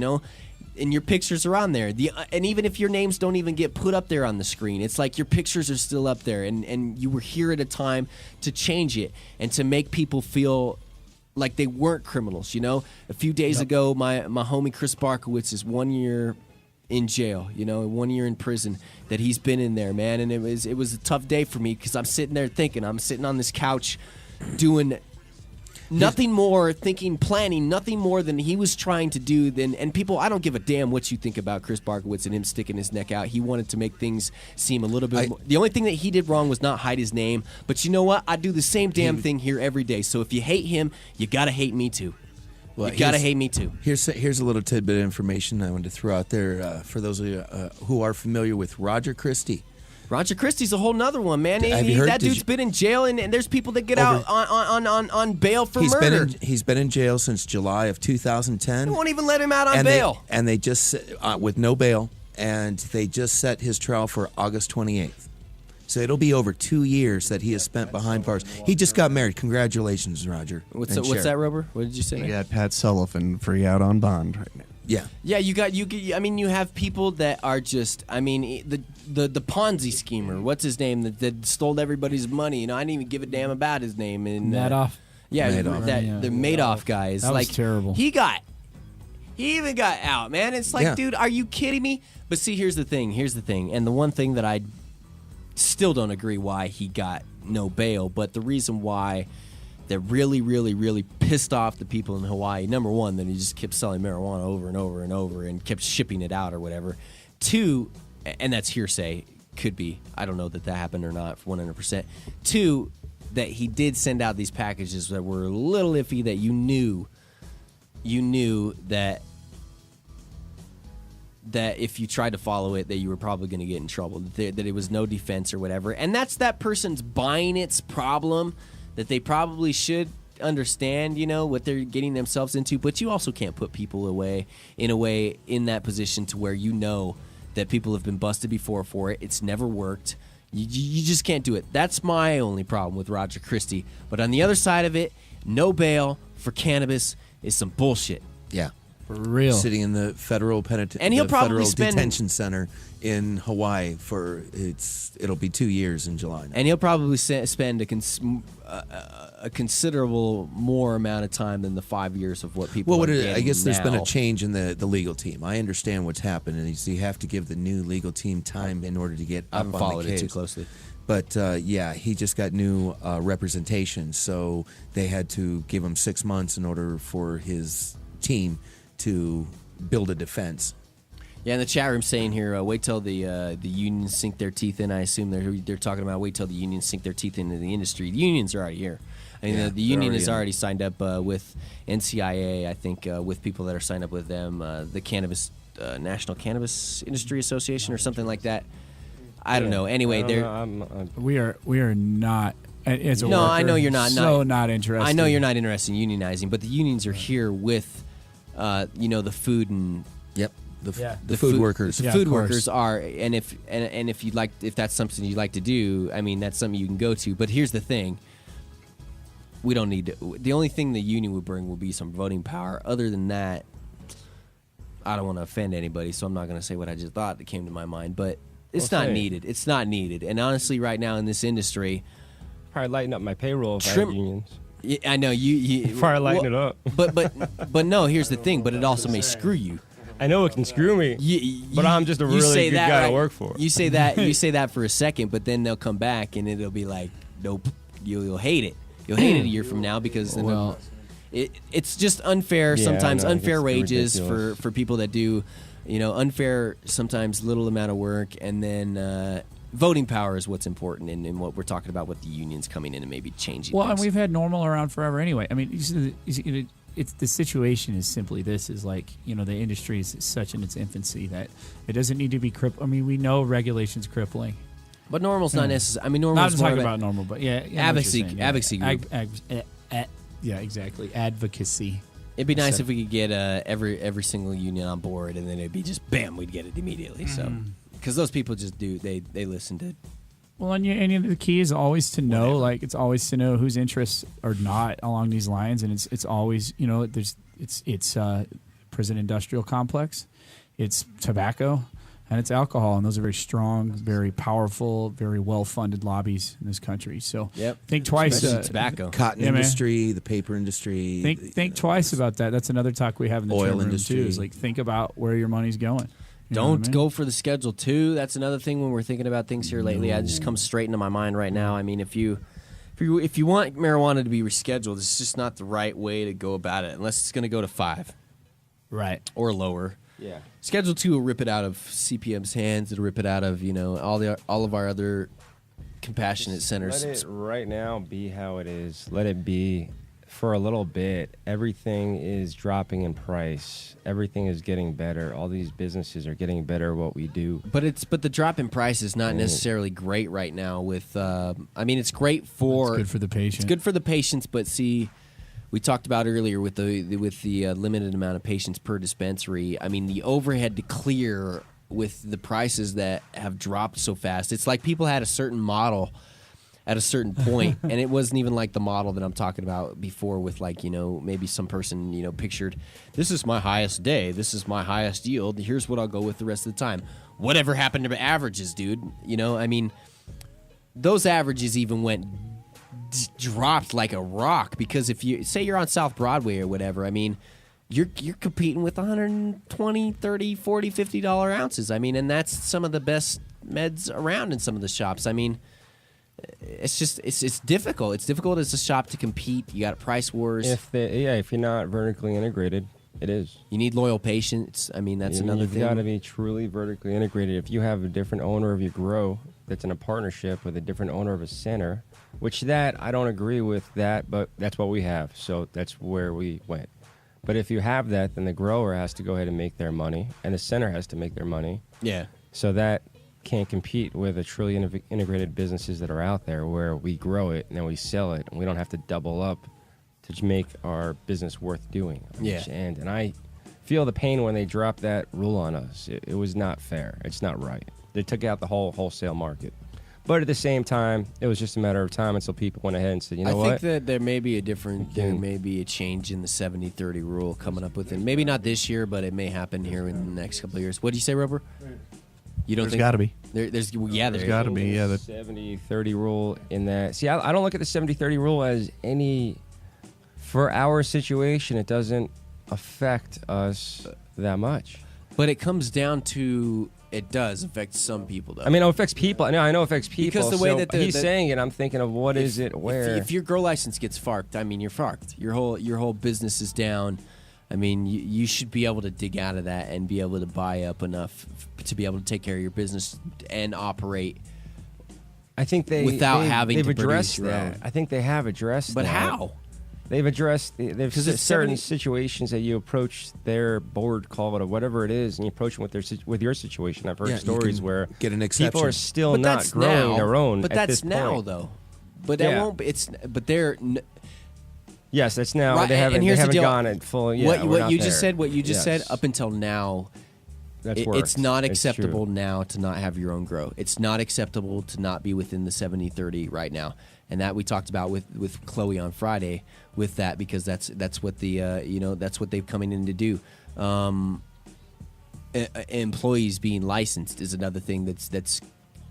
and your pictures are on there. And even if your names don't even get put up there on the screen, it's like your pictures are still up there. And you were here at a time to change it and to make people feel like they weren't criminals. A few days ago, my homie Chris Barkowitz is 1 year in jail, 1 year in prison that he's been in there, man. And it was a tough day for me because I'm sitting there thinking, I'm sitting on this couch doing nothing more, planning nothing more than he was trying to do. And people, I don't give a damn what you think about Chris Barkowitz and him sticking his neck out. He wanted to make things seem a little bit more. The only thing that he did wrong was not hide his name. But you know what? I do the same damn thing here every day. So if you hate him, you got to hate me too. Well, you got to hate me too. Here's a little tidbit of information I wanted to throw out there for those of you who are familiar with Roger Christie. Roger Christie's a whole nother one, man. That dude's been in jail, and there's people that get out on bail for murder. He's been in jail since July of 2010. They won't even let him out on bail. And they just with no bail, and they just set his trial for August 28th. So it'll be over 2 years that he has spent behind bars. He just got married. Congratulations, Roger. What's that, Rober? What did you say? You got Pat Sullivan free out on bond right now. Yeah, you have people that are just, the Ponzi schemer. What's his name that stole everybody's money? I didn't even give a damn about his name. And Madoff. Madoff. The Madoff guy is that was terrible. He even got out, man. It's like, dude, are you kidding me? But see, here's the thing, and the one thing that still don't agree why he got no bail. But the reason why that really, really, really pissed off the people in Hawaii, number one, that he just kept selling marijuana over and over and over and kept shipping it out or whatever. Two, and that's hearsay, could be. I don't know that happened or not for 100%. Two, that he did send out these packages that were a little iffy, that you knew that if you tried to follow it, that you were probably going to get in trouble, that it was no defense or whatever. And that's that person's buying it's problem, that they probably should understand, what they're getting themselves into. But you also can't put people in that position to where that people have been busted before for it. It's never worked. You just can't do it. That's my only problem with Roger Christie. But on the other side of it, no bail for cannabis is some bullshit. Yeah. For real. Sitting in the federal and he'll probably federal detention center in Hawaii it'll be 2 years in July now. And he'll probably spend a considerable more amount of time than the 5 years of what people. Well, I guess there's been now. a change in the legal team. I understand what's happened, and you have to give the new legal team time in order to get I up haven't on followed the case. it too closely. But he just got new representation, so they had to give him 6 months in order for his team to build a defense. Yeah, in the chat room saying here, wait till the unions sink their teeth in. I assume they're talking about wait till the unions sink their teeth into the industry. The unions are already here. I mean, the union is already signed up with NCIA. I think with people that are signed up with them, the Cannabis National Cannabis Industry Association or something like that. I don't know. Anyway, we are not. As a no, worker, I know you're not. Not interested. I know you're not interested in unionizing, but the unions are here with, the food and the food workers. The food workers are, and if you'd like, if that's something you'd like to do, I mean, that's something you can go to. But here's the thing: we don't need to. The only thing the union would bring will be some voting power. Other than that, I don't want to offend anybody, so I'm not going to say what I just thought that came to my mind. But it's not needed. It's not needed. And honestly, right now in this industry, probably lighten up my payroll if I had unions. Yeah, I know you probably lighten it up. But no. Here's the thing. But it also may screw you. I know it can screw me, but I'm just a really good guy to work for. You say that for a second, but then they'll come back and it'll be like, nope, you'll hate it. You'll hate it a year from now because it's just unfair sometimes, unfair wages for people that do, unfair sometimes little amount of work, and then voting power is what's important in what we're talking about with the unions coming in and maybe changing things. And we've had normal around forever anyway. I mean, it's the situation is simply this: is like the industry is such in its infancy that it doesn't need to be crippled. I mean, we know regulation's crippling, but normal's not necessary. I mean, normal's not talking about normal, but advocacy group. Yeah, exactly. Advocacy. It'd be nice if we could get every single union on board, and then it'd be just bam, we'd get it immediately. So, because those people just do they listen to. Well, and the key is always to know, it's always to know whose interests are not along these lines, and it's always it's prison industrial complex, it's tobacco, and it's alcohol, and those are very strong, very powerful, very well funded lobbies in this country. So think twice. Tobacco, cotton industry, the paper industry. Think twice about that. That's another talk we have in the oil room industry too. Is think about where your money's going. Don't go for the Schedule 2. That's another thing when we're thinking about things here lately. It just comes straight into my mind right now. I mean, if you want marijuana to be rescheduled, it's just not the right way to go about it unless it's going to go to 5. Right. Or lower. Yeah. Schedule 2 will rip it out of CPM's hands. It'll rip it out of, all of our other compassionate centers. Let it right now be how it is. Let it be for a little bit. Everything is dropping in price. Everything is getting better. All these businesses are getting better at what we do. But the drop in price is not necessarily great right now. With it's great for it's good for the patient. It's good for the patients, but see, we talked about earlier with the limited amount of patients per dispensary. I mean, the overhead to clear with the prices that have dropped so fast. It's like people had a certain model at a certain point, and it wasn't even like the model that I'm talking about before with maybe some person, pictured, this is my highest day, this is my highest yield, here's what I'll go with the rest of the time. Whatever happened to averages, dude? I mean, those averages even dropped like a rock, because if you say you're on South Broadway or whatever, I mean, you're competing with $120, $30, $40, $50 ounces. I mean, and that's some of the best meds around in some of the shops. I mean, it's just it's difficult. It's difficult as a shop to compete. You got price wars. If you're not vertically integrated, it is. You need loyal patients. I mean, that's another thing. You've got to be truly vertically integrated. If you have a different owner of your grow that's in a partnership with a different owner of a center, which that I don't agree with that, but that's what we have. So that's where we went. But if you have that, then the grower has to go ahead and make their money, and the center has to make their money. Yeah. So that can't compete with the truly integrated businesses that are out there where we grow it and then we sell it, and we don't have to double up to make our business worth doing. Yeah. And I feel the pain when they dropped that rule on us. It was not fair. It's not right. They took out the whole wholesale market. But at the same time, it was just a matter of time until people went ahead and said, you know what? I think that there may be a change in the 70-30 rule coming up with it. Maybe not this year, but it may happen here in the next couple of years. What do you say, Roper? You don't think? There's got to be. There's got to be, yeah. The 70-30 rule in that. See, I don't look at the 70-30 rule as any, for our situation, it doesn't affect us that much. But it comes down to, it does affect some people, though. I mean, it affects people. I know it affects people. Because the way that he's saying it, I'm thinking of what is it, where. If your grow license gets farked, I mean, you're farked. Your whole business is down. I mean, you should be able to dig out of that and be able to buy up enough to be able to take care of your business and operate. I think they've addressed that. own. I think they have addressed but that. How? They've addressed. There's certain 70 situations that you approach their board, call it or whatever it is, and you approach them with your situation. I've heard stories where get an exception. people are still but not that's growing now, their own. But at that's this now, point. though. But that won't. But they're. Yes, that's now. Right, they haven't, and here's they haven't the deal. gone at full. Yeah, what you just said. What you just said. Yes. Up until now, it's not acceptable now to not have your own grow. It's not acceptable to not be within the 70-30 right now, and that we talked about with Chloe on Friday with that, because that's what the that's what they've coming in to do. Employees being licensed is another thing that's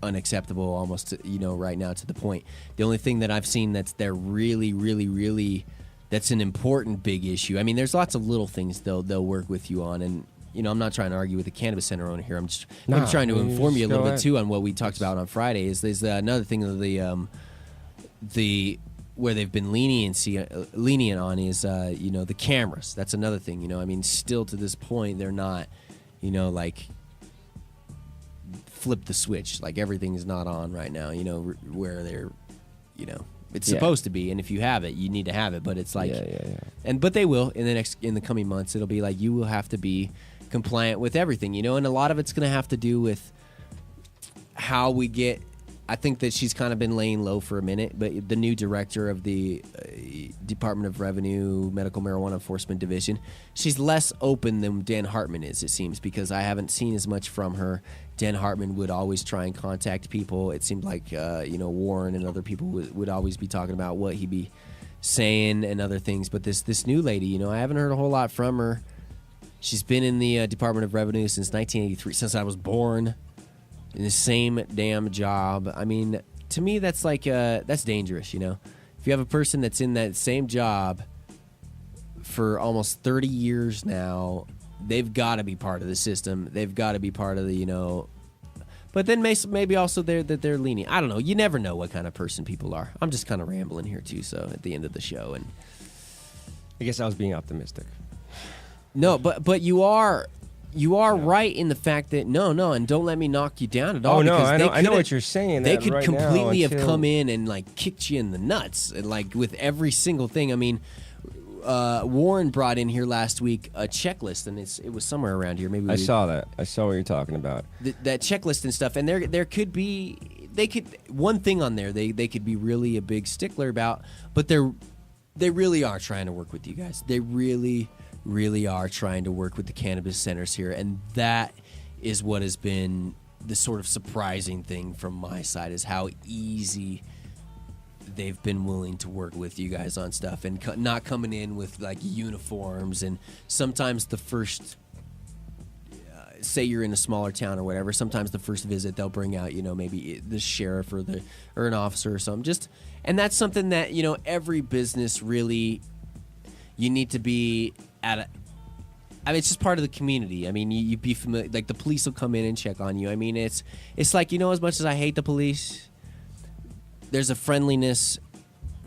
unacceptable almost right now, to the point. The only thing that I've seen that's really that's an important big issue. I mean, there's lots of little things they'll work with you on, and I'm not trying to argue with the cannabis center owner here. I'm just trying to inform you a little bit too on what we talked about on Friday. Is there's another thing of the where they've been lenient on is the cameras. That's another thing. I mean, still to this point they're not like flip the switch, like everything is not on right now. Where they're it's supposed to be, and if you have it, you need to have it. But it's like, but they will in the coming months. It'll be like you will have to be compliant with everything, and a lot of it's going to have to do with how we get. I think that she's kind of been laying low for a minute, but the new director of the Department of Revenue Medical Marijuana Enforcement Division, she's less open than Dan Hartman is, it seems, because I haven't seen as much from her. Dan Hartman would always try and contact people. It seemed like Warren and other people would always be talking about what he'd be saying and other things. But this new lady, I haven't heard a whole lot from her. She's been in the Department of Revenue since 1983, since I was born. In the same damn job. I mean, to me, that's like that's dangerous. If you have a person that's in that same job for almost 30 years now, they've got to be part of the system. They've got to be part of the But then maybe also they're lenient. I don't know. You never know what kind of person people are. I'm just kind of rambling here too. So at the end of the show, and I guess I was being optimistic. No, but you are. You are right in the fact that no, and don't let me knock you down at all. Oh no, because I know what you're saying. They could right completely now have come in and like kicked you in the nuts, and like with every single thing. I mean, Warren brought in here last week a checklist, and it was somewhere around here. Maybe I saw that. I saw what you're talking about. That checklist and stuff, and there could be one thing on there they could be really a big stickler about, but they really are trying to work with you guys. They really are trying to work with the cannabis centers here, and that is what has been the sort of surprising thing from my side, is how easy they've been willing to work with you guys on stuff, and not coming in with like uniforms. And sometimes the first say you're in a smaller town or whatever, sometimes the first visit they'll bring out maybe the sheriff or an officer or something, and that's something that every business really, you need to be I mean, it's just part of the community. I mean, you'd be familiar. Like the police will come in and check on you. I mean, it's like, you know, as much as I hate the police, there's a friendliness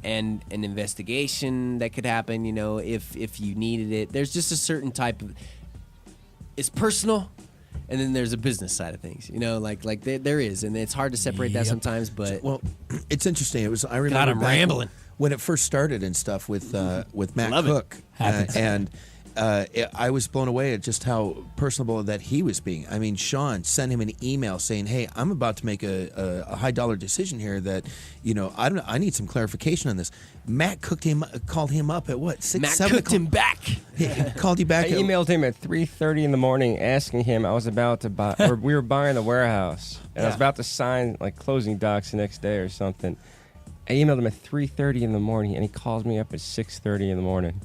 and an investigation that could happen. You know, if you needed it, there's just a certain type of. It's personal, and then there's a business side of things. You know, like there is, and it's hard to separate that sometimes. But Well, it's interesting. It was. I remember God, I'm back rambling. when it first started and stuff with Matt Love it. Cook, I was blown away at just how personable that he was being. I mean, Sean sent him an email saying, "Hey, I'm about to make a high dollar decision here. That, you know, I need some clarification on this." Matt called him up at what 6, Matt 7 cooked him back. He called you back. I emailed him at 3:30 in the morning asking him. I was about to buy, or we were buying the warehouse, and I was about to sign like closing docs the next day or something. I emailed him at 3:30 in the morning, and he calls me up at 6:30 in the morning.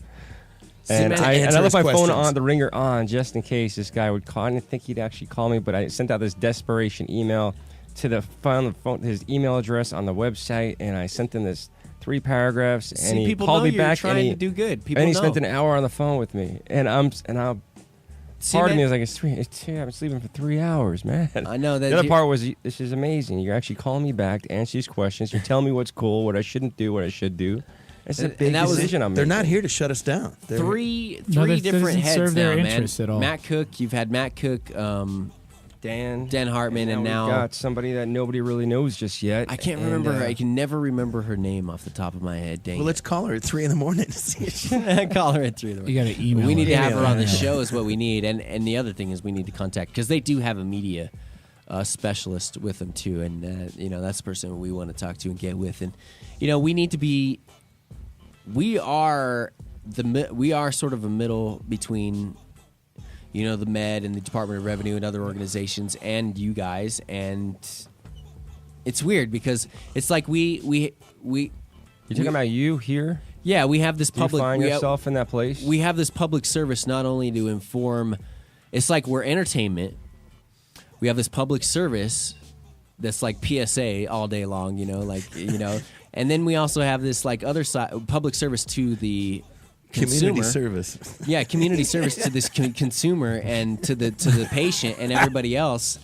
And I left my phone on, the ringer on, just in case this guy would call. I didn't think he'd actually call me, but I sent out this desperation email to the phone, his email address on the website, and I sent him this 3 paragraphs, and he people called know me you're back, trying and he to do good. People and he know. spent an hour on the phone with me, and part of me was like, it's 3. I've been sleeping for 3 hours, man. I know that. The other part was, this is amazing. You're actually calling me back to answer these questions. You're telling me what's cool, what I shouldn't do, what I should do. It's a big decision I'm making. They're not here to shut us down. They're three that different doesn't heads serve their now, man. interests at all. Matt Cook, you've had Matt Cook, Dan Hartman, and now we've got somebody that nobody really knows just yet. I can't remember her. I can never remember her name off the top of my head. Dang. Well, let's call her at 3 in the morning to see if she. call her at 3 in the morning. You got to email. We need to have her on the Yeah. show is what we need, and the other thing is we need to contact, because they do have a media specialist with them too, and you know, that's the person we want to talk to and get with, and you know, we need to be. We are sort of a middle between, you know, the Med and the Department of Revenue and other organizations and you guys, and it's weird because it's like we You're talking about you here? yeah, we have this Do you public. find yourself in that place? We have this public service not only to inform. It's like we're entertainment. We have this public service that's like PSA all day long, you know, like, you know, and then we also have this like other side public service to the consumer. Community service. Yeah, community service to this consumer and to the patient and everybody else.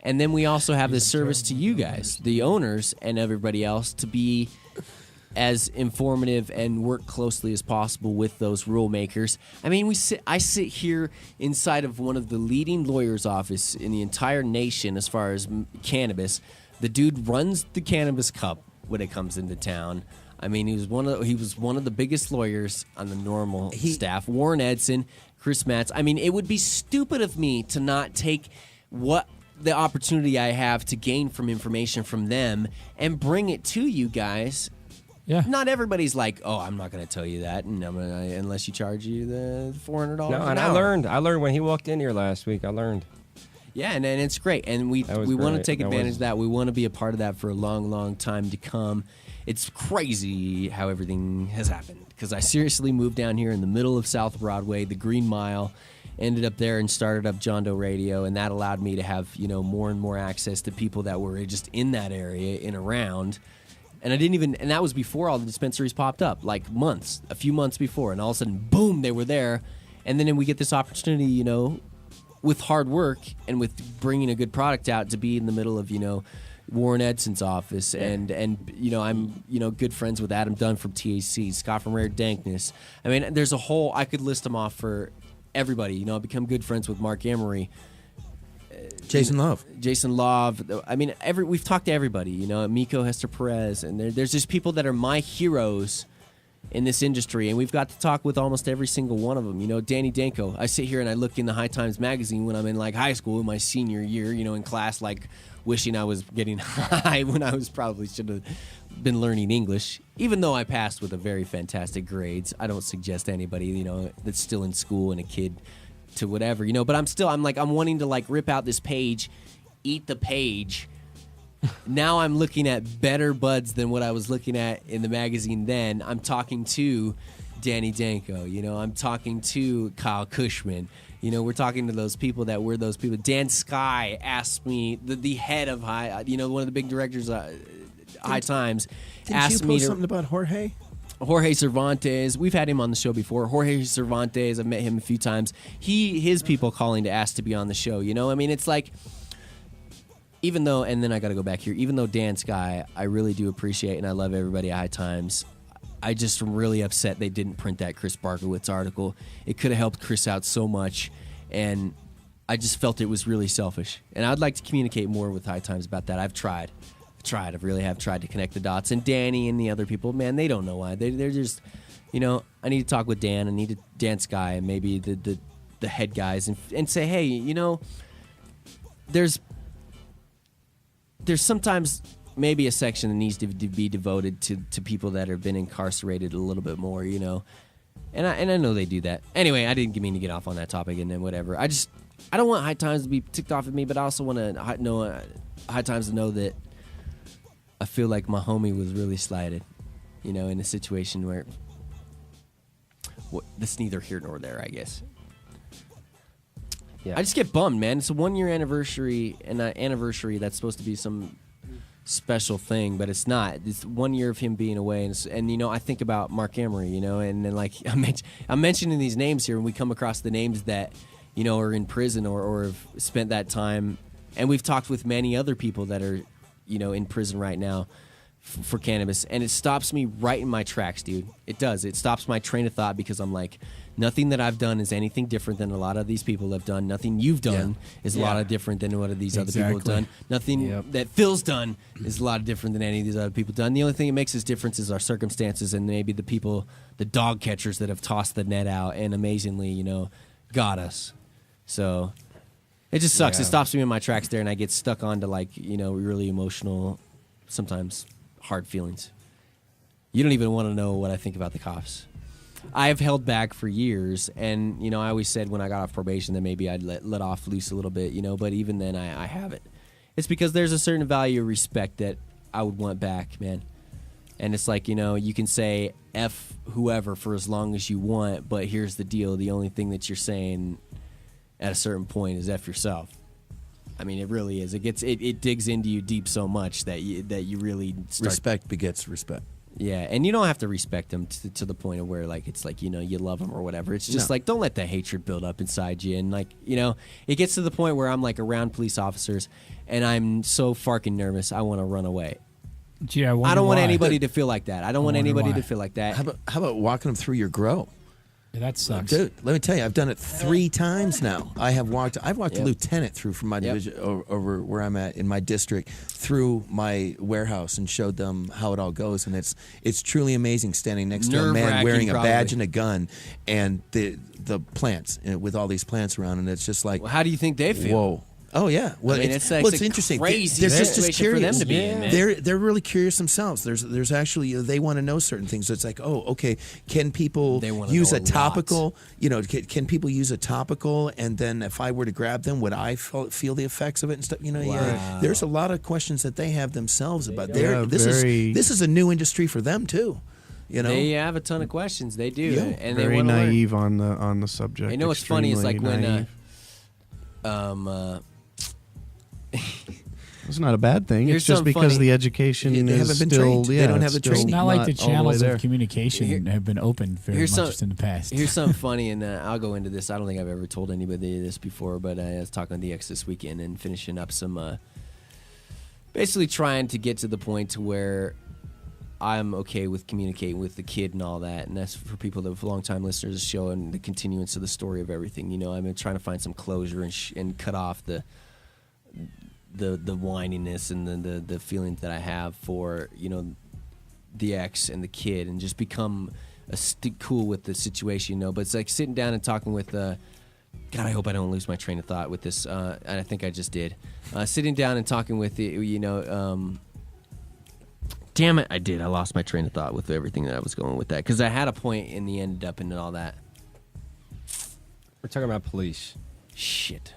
And then we also have this service to you guys, the owners and everybody else, to be as informative and work closely as possible with those rule makers. I mean, I sit here inside of one of the leading lawyers' office in the entire nation as far as cannabis. The dude runs the Cannabis Cup when it comes into town. I mean, he was one of the biggest lawyers on the normal staff. Warren Edson, Chris Matz. I mean, it would be stupid of me to not take what the opportunity I have to gain from information from them and bring it to you guys. Yeah. Not everybody's like, oh, I'm not going to tell you that, and unless you charge you the $400. No, and an I hour. learned when he walked in here last week. I learned. Yeah, and it's great, and we want to great. take That advantage was- of that. We want to be a part of that for a long, long time to come. It's crazy how everything has happened, because I seriously moved down here in the middle of South Broadway, the Green Mile, ended up there and started up John Doe Radio, and that allowed me to have, you know, more and more access to people that were just in that area and around. And and that was before all the dispensaries popped up, like a few months before. And all of a sudden, boom, they were there. And then we get this opportunity, you know, with hard work and with bringing a good product out, to be in the middle of, you know, Warren Edson's office. And you know, I'm, you know, good friends with Adam Dunn from T.H.Seeds, Scott from Rare Dankness. I mean, there's I could list them off for everybody. You know, I become good friends with Mark Emery. Jason Love. I mean, we've talked to everybody, you know, Miko Hester Perez, and there's just people that are my heroes in this industry, and we've got to talk with almost every single one of them. You know, Danny Danko. I sit here and I look in the High Times magazine when I'm in like high school in my senior year, you know, in class, like wishing I was getting high when I was probably should have been learning English, even though I passed with a very fantastic grades. I don't suggest anybody, you know, that's still in school and a kid to whatever, you know, but I'm wanting to like rip out this page, eat the page. Now I'm looking at better buds than what I was looking at in the magazine then. I'm talking to Danny Danko, you know, I'm talking to Kyle Cushman. You know, we're talking to those people that were those people. Dan Sky asked me, the head of High, you know, one of the big directors, High Times, Didn't asked you me post to. something about Jorge? Jorge Cervantes, we've had him on the show before. Jorge Cervantes, I've met him a few times. His people calling to ask to be on the show, you know? I mean, it's like, even though, and then I got to go back here, even though Dan Sky, I really do appreciate and I love everybody at High Times, I just am really upset they didn't print that Chris Barkowitz article. It could have helped Chris out so much, and I just felt it was really selfish. And I'd like to communicate more with High Times about that. I've tried. I really have tried to connect the dots. And Danny and the other people, man, they don't know why. They're just, you know, I need to talk with Dan. I need to Dan Sky and maybe the head guys and say, hey, you know, there's sometimes maybe a section that needs to be devoted to people that have been incarcerated a little bit more, you know. And I know they do that. Anyway, I didn't mean to get off on that topic and then whatever. I don't want High Times to be ticked off at me, but I also want to know High Times to know that I feel like my homie was really slighted, you know, in a situation where that's neither here nor there, I guess. Yeah. I just get bummed, man. It's a 1-year anniversary, and an anniversary that's supposed to be some special thing, but it's not. It's 1 year of him being away, and you know, I think about Mark Emery, you know, and then like I'm mentioning these names here, and we come across the names that, you know, are in prison or have spent that time, and we've talked with many other people that are, you know, in prison right now for cannabis, and it stops me right in my tracks, dude. It does. It stops my train of thought because I'm like, nothing that I've done is anything different than a lot of these people have done. Nothing you've done is a lot of different than what these other people have done. Nothing that Phil's done is a lot different than any of these other people done. The only thing that makes us different is our circumstances and maybe the people, the dog catchers that have tossed the net out and amazingly, you know, got us. So it just sucks. It stops me in my tracks there, and I get stuck onto, like, you know, really emotional, sometimes hard feelings. You don't even want to know what I think about the cops. I have held back for years, and, you know, I always said when I got off probation that maybe I'd let off loose a little bit, you know, but even then I haven't. It's because there's a certain value of respect that I would want back, man. And it's like, you know, you can say F whoever for as long as you want, but here's the deal. The only thing that you're saying at a certain point is F yourself. I mean, it really is. It digs into you deep so much that you really start. Respect begets respect. Yeah, and you don't have to respect them to the point of where, like, it's like, you know, you love them or whatever. It's just like, don't let the hatred build up inside you. And, like, you know, it gets to the point where I'm, like, around police officers, and I'm so fucking nervous, I want to run away. Gee, I don't want anybody to feel like that. I don't want anybody to feel like that. How about walking them through your grow? Yeah, that sucks. Dude, let me tell you, I've done it 3 times now. I've walked a lieutenant through from my division over where I'm at in my district through my warehouse and showed them how it all goes, and it's truly amazing standing next to a man wearing a badge and a gun and the plants with all these plants around, and it's just like, well, how do you think they feel? Whoa. Oh yeah, well, I mean, it's interesting. They're just as curious. For them to be in, man. They're really curious themselves. There's actually they want to know certain things. So it's like, oh, okay, can people use a topical? You know, can people use a topical? And then if I were to grab them, would I feel the effects of it and stuff? You know, there's a lot of questions that they have themselves about. This is a new industry for them too. You know, they have a ton of questions. They do, and very they naive on the subject. You know what's funny is like naive. when it's not a bad thing. It's just because the education is still. They don't have the training. It's not like the channels of communication have been opened very much in the past. Here's something funny, and I'll go into this. I don't think I've ever told anybody this before, but I was talking to the ex this weekend and finishing up some, basically trying to get to the point to where I'm okay with communicating with the kid and all that, and that's for people that have long-time listeners of the show and the continuance of the story of everything. You know, I've been trying to find some closure and cut off the whininess and the feelings that I have for, you know, the ex and the kid, and just become cool with the situation, you know. But it's like sitting down and talking with God, I hope I don't lose my train of thought with this, and I think I just did. Sitting down and talking with you know, damn it, I did. I lost my train of thought with everything that I was going with that, because I had a point and the ended up in all that. We're talking about police. Shit.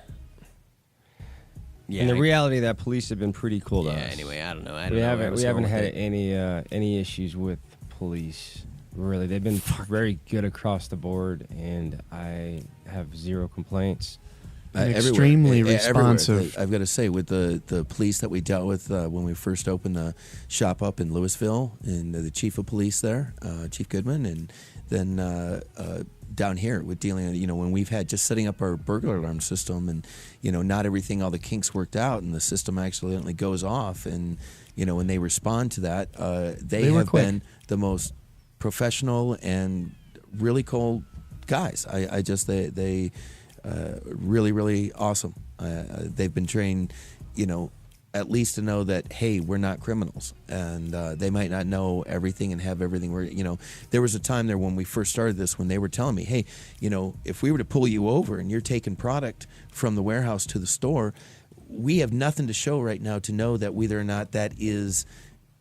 Yeah, and the reality that police have been pretty cool to us. Yeah, anyway, I don't know. We haven't had any issues with police, really. They've been very good across the board, and I have zero complaints. extremely responsive. I've got to say, with the police that we dealt with when we first opened the shop up in Louisville, and the chief of police there, Chief Goodman, and then down here with dealing, when we've had just setting up our burglar alarm system, and not everything, all the kinks worked out, and the system accidentally goes off, and when they respond to that, they have been the most professional and really cool guys. They really, really awesome. They've been trained, at least to know that, hey, we're not criminals, and they might not know everything and have everything. There was a time there when we first started this, when they were telling me, hey, if we were to pull you over and you're taking product from the warehouse to the store, we have nothing to show right now to know that whether or not that is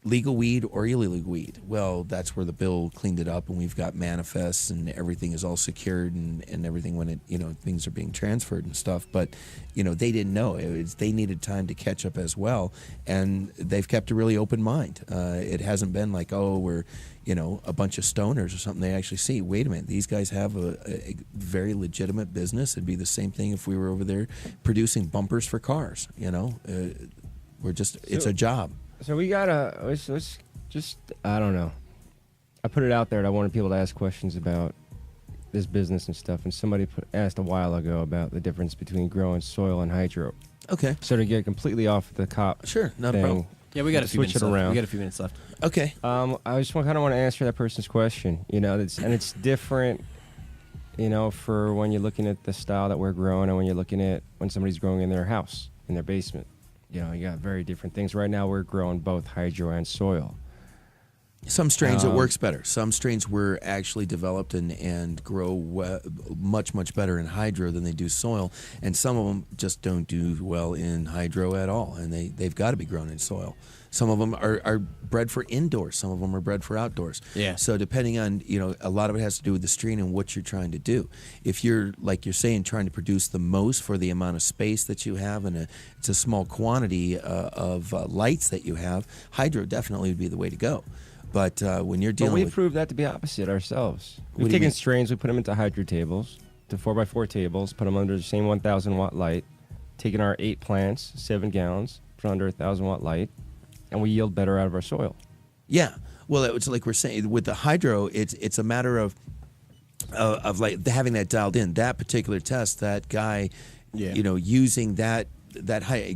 legal weed or illegal weed. Well, that's where the bill cleaned it up, and we've got manifests, and everything is all secured, and everything when it, things are being transferred and stuff. But, they didn't know. They needed time to catch up as well, and they've kept a really open mind. It hasn't been like, oh, we're, a bunch of stoners or something. They actually see, wait a minute, these guys have a very legitimate business. It'd be the same thing if we were over there producing bumpers for cars. It's a job. So we gotta let's just, I don't know. I put it out there, and I wanted people to ask questions about this business and stuff. And somebody asked a while ago about the difference between growing soil and hydro. Okay. So to get completely off the cop, sure, not thing, a problem. Yeah, we got a few minutes left. around. We got a few minutes left. Okay. I just kind of want to answer that person's question. It's different. For when you're looking at the style that we're growing, and when you're looking at when somebody's growing in their house, in their basement. You got very different things. Right now, we're growing both hydro and soil. Some strains it works better. Some strains were actually developed and grow much, much better in hydro than they do soil. And some of them just don't do well in hydro at all. And they've got to be grown in soil. Some of them are bred for indoors. Some of them are bred for outdoors. Yeah. So depending on, a lot of it has to do with the strain and what you're trying to do. If you're, like you're saying, trying to produce the most for the amount of space that you have, and it's a small quantity of lights that you have, hydro definitely would be the way to go. But when you're dealing with... But we proved that to be opposite ourselves. What We've do you taken mean? strains, we put them into hydro tables, to 4x4 tables, put them under the same 1,000-watt light, taken our 8 plants, 7 gallons, put under a 1,000-watt light, and we yield better out of our soil. Yeah. Well, it's like we're saying, with the hydro, it's a matter of like having that dialed in. That particular test, that guy, using that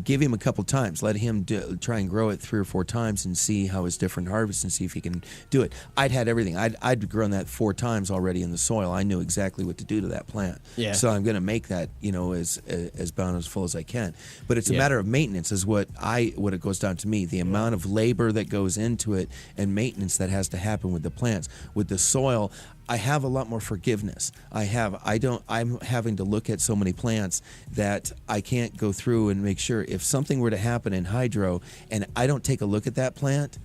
give him a couple times, let him try and grow it 3 or 4 times and see how his different harvests, and see if he can do it. I'd had everything. I'd grown that 4 times already in the soil. I knew exactly what to do to that plant. Yeah. So I'm going to make that as bountiful as I can. But it's a matter of maintenance, is what it goes down to me. The amount of labor that goes into it and maintenance that has to happen with the plants. With the soil, I have a lot more forgiveness. I'm having to look at so many plants that I can't go through and make sure if something were to happen in hydro and I don't take a look at that plant,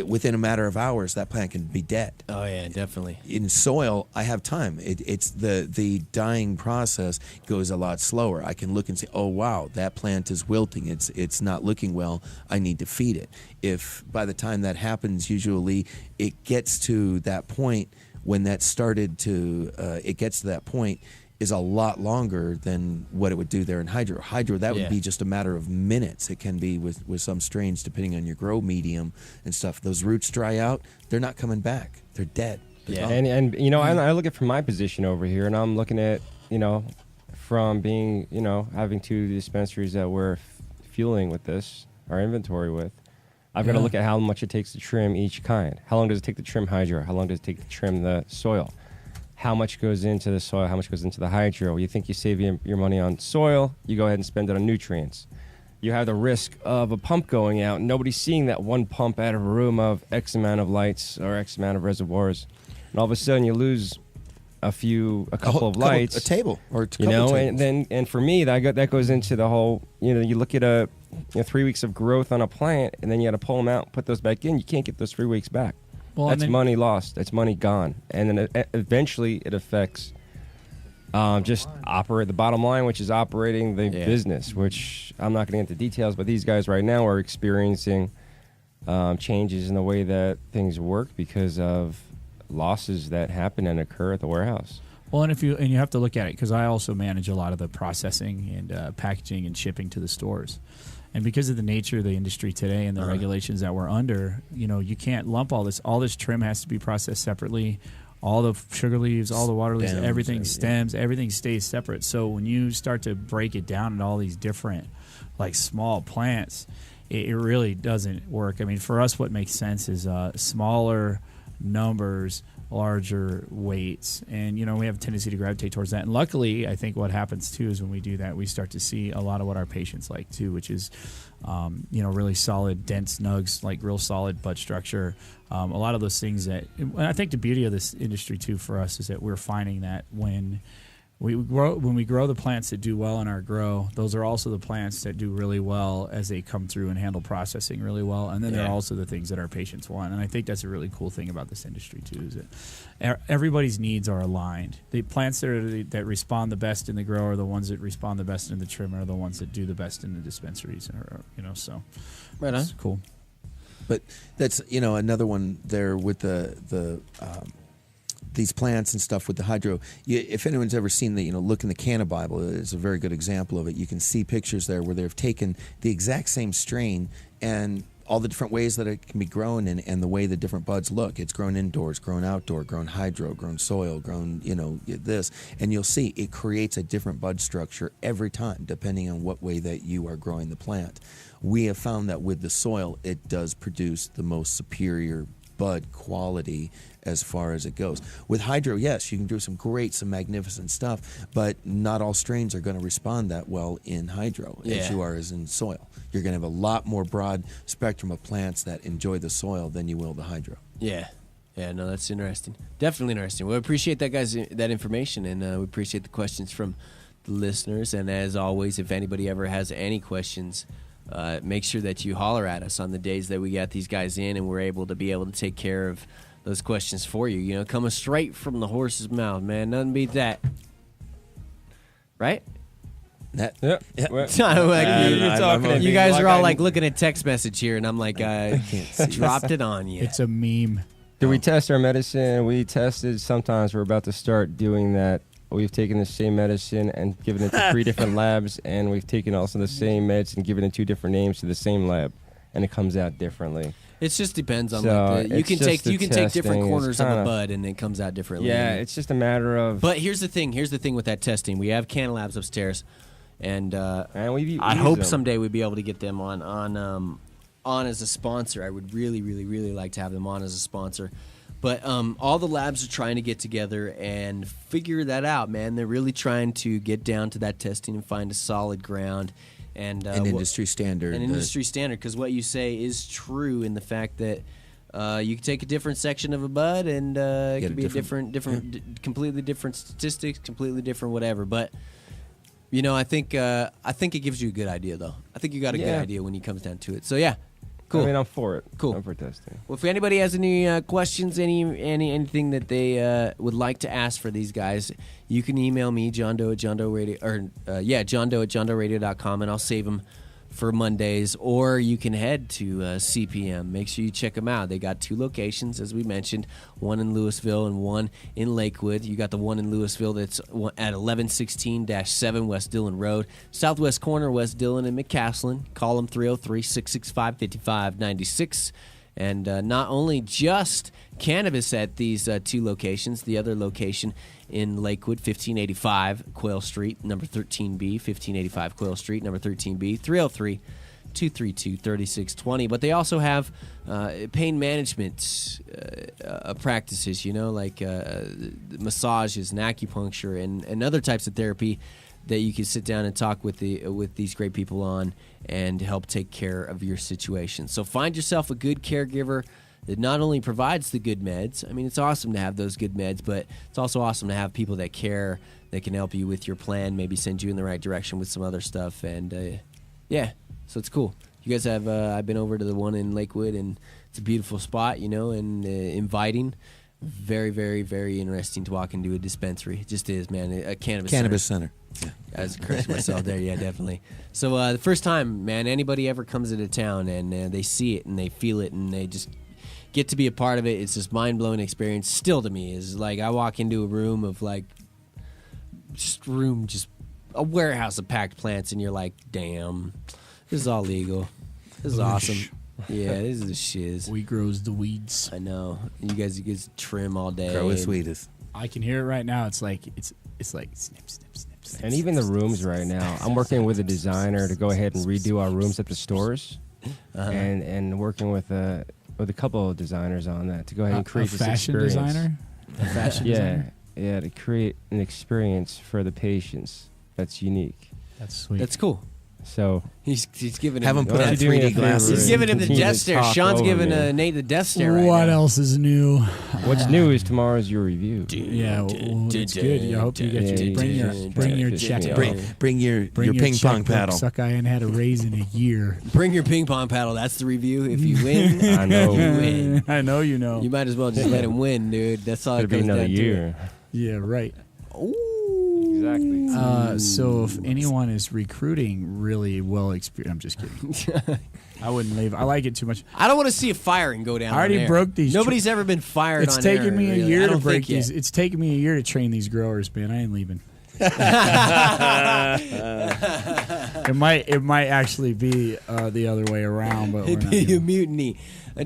within a matter of hours, that plant can be dead. Oh yeah, definitely. In soil, I have time. It's the dying process goes a lot slower. I can look and say, oh wow, that plant is wilting. It's not looking well. I need to feed it. If by the time that happens, usually it gets to that point. When that started to, it gets to that point, is a lot longer than what it would do there in hydro. Hydro, that would be just a matter of minutes. It can be with some strains, depending on your grow medium and stuff. Those roots dry out, they're not coming back. They're dead. They're gone. And I look at from my position over here, and I'm looking at, from being, having 2 dispensaries that we're fueling with this, our inventory with. I've got to look at how much it takes to trim each kind. How long does it take to trim hydro? How long does it take to trim the soil? How much goes into the soil? How much goes into the hydro? You think you save your money on soil, you go ahead and spend it on nutrients. You have the risk of a pump going out, and nobody's seeing that one pump out of a room of X amount of lights or X amount of reservoirs. And all of a sudden you lose a couple of lights. A table or a couple tables. And for me, that goes into the whole, you look at 3 weeks of growth on a plant, and then you got to pull them out and put those back in. You can't get those 3 weeks back. Well, that's money lost. That's money gone. And then eventually it affects the bottom line, which is operating the business, which I'm not going to get into details, but these guys right now are experiencing changes in the way that things work because of losses that happen and occur at the warehouse. Well, and you have to look at it, because I also manage a lot of the processing and packaging and shipping to the stores. And because of the nature of the industry today and the regulations that we're under, you can't lump all this. All this trim has to be processed separately. All the sugar leaves, all the water leaves, everything, stems, everything stays separate. So when you start to break it down into all these different, like, small plants, it really doesn't work. I mean, for us, what makes sense is smaller numbers, larger weights, and we have a tendency to gravitate towards that. And luckily, I think what happens too is when we do that, we start to see a lot of what our patients like too, which is really solid, dense nugs, like real solid bud structure. A lot of those things that, and I think the beauty of this industry too for us is that we're finding that when we grow the plants that do well in our grow, those are also the plants that do really well as they come through and handle processing really well. And then they're also the things that our patients want. And I think that's a really cool thing about this industry too, is that everybody's needs are aligned. The plants that respond the best in the grow are the ones that respond the best in the trim, are the ones that do the best in the dispensaries. So right on. It's cool. But that's another one there with the these plants and stuff with the hydro. If anyone's ever seen the look in the Canna Bible, it's a very good example of it. You can see pictures there where they've taken the exact same strain and all the different ways that it can be grown and the way the different buds look. It's grown indoors, grown outdoor, grown hydro, grown soil, grown this, and you'll see it creates a different bud structure every time depending on what way that you are growing the plant. We have found that with the soil, it does produce the most superior bud quality as far as it goes. With hydro, yes, you can do some magnificent stuff, but not all strains are going to respond that well in hydro as you are as in soil. You're going to have a lot more broad spectrum of plants that enjoy the soil than you will the hydro. Yeah, no, that's interesting. Definitely interesting. We appreciate that, guys, that information, and we appreciate the questions from the listeners. And as always, if anybody ever has any questions, make sure that you holler at us on the days that we got these guys in and we're able to take care of those questions for you. Coming straight from the horse's mouth, man. Nothing beat that. Right? Yeah. You guys are all like looking at text message here, and I'm like, I can't see. Dropped it on you. It's a meme. Do we test our medicine? We tested. Sometimes we're about to start doing that. We've taken the same medicine and given it to 3 different labs, and we've taken also the same meds and given it 2 different names to the same lab, and it comes out differently. It just depends on you can take different corners of a bud and it comes out differently. Yeah, it's just a matter of. But here's the thing with that testing. We have Canna Labs upstairs, and I hope someday we'd be able to get them on as a sponsor. I would really, really, really like to have them on as a sponsor. But all the labs are trying to get together and figure that out, man. They're really trying to get down to that testing and find a solid ground. And an industry standard. An industry standard, because what you say is true in the fact that you can take a different section of a bud and it can be a different completely different statistics, completely different whatever. But, I think it gives you a good idea, though. I think you got a good idea when it comes down to it. So, yeah. Cool. I mean, I'm for it. Cool. I'm for testing. Well, if anybody has any questions, anything that they would like to ask for these guys, you can email me, johndoe at johndoe@johndoeradio.com, and I'll save them for Mondays. Or you can head to CPM. Make sure you check them out. They got 2 locations, as we mentioned, one in Louisville and one in Lakewood. You got the one in Louisville that's at 1116-7 West Dillon Road, southwest corner, West Dillon and McCaslin. Call them 303-665-5596. And not only just cannabis at these 2 locations, the other location in Lakewood, 1585 Quail Street, number 13B, 1585 Quail Street, number 13B, 303-232-3620. But they also have pain management practices, like massages and acupuncture and other types of therapy that you can sit down and talk with these great people on and help take care of your situation. So find yourself a good caregiver that not only provides the good meds. I mean, it's awesome to have those good meds, but it's also awesome to have people that care, that can help you with your plan, maybe send you in the right direction with some other stuff. And so it's cool. You guys have, I've been over to the one in Lakewood, and it's a beautiful spot, and inviting. Very, very, very interesting to walk into a dispensary. It just is, man. A cannabis center. Yeah. I was correcting myself there. Yeah, definitely. So the first time, man, anybody ever comes into town and they see it and they feel it and they just get to be a part of it, it's this mind-blowing experience. Still to me is like I walk into a room of like room, just a warehouse of packed plants, and you're like, damn, this is all legal. This is awesome. Yeah, this is the shiz. We grows the weeds. I know. You guys trim all day. Grow as sweetest. I can hear it right now. It's like snip, snip, snip, snip. And even the rooms right now, I'm working with a designer to go ahead and redo our rooms at the stores, and working with a couple of designers on that to go ahead and create this fashion experience. designer. A fashion designer. Yeah, to create an experience for the patients that's unique. That's sweet. That's cool. So he's giving Have him. him put on 3D glasses. He's giving him the Continue death to stare. talk Sean's over giving me. Nate the death stare right What now. else is new? what's new is tomorrow's your review. Yeah, well, it's good. I hope you get Yeah, bring your yeah, check. yeah. Bring your Bring ping pong checkbook. paddle. Suck, I ain't had a raise in a year. Bring your ping pong paddle. That's the review. If you win, I know. you win. I know you know. You might as well just let him win, dude. That's all. It'll It be comes another down to. year. Yeah, right. Exactly. So if anyone is recruiting really well experienced, I'm just kidding. I wouldn't leave. I like it too much. I don't want to see a firing go down. I already on air. broke these. Nobody's ever been fired. It's on taken air, me a really. year I to don't break think yet. these. It's taken me a year to train these growers, man. I ain't leaving. It might actually be the other way around, but we're It'd not be a doing it. mutiny.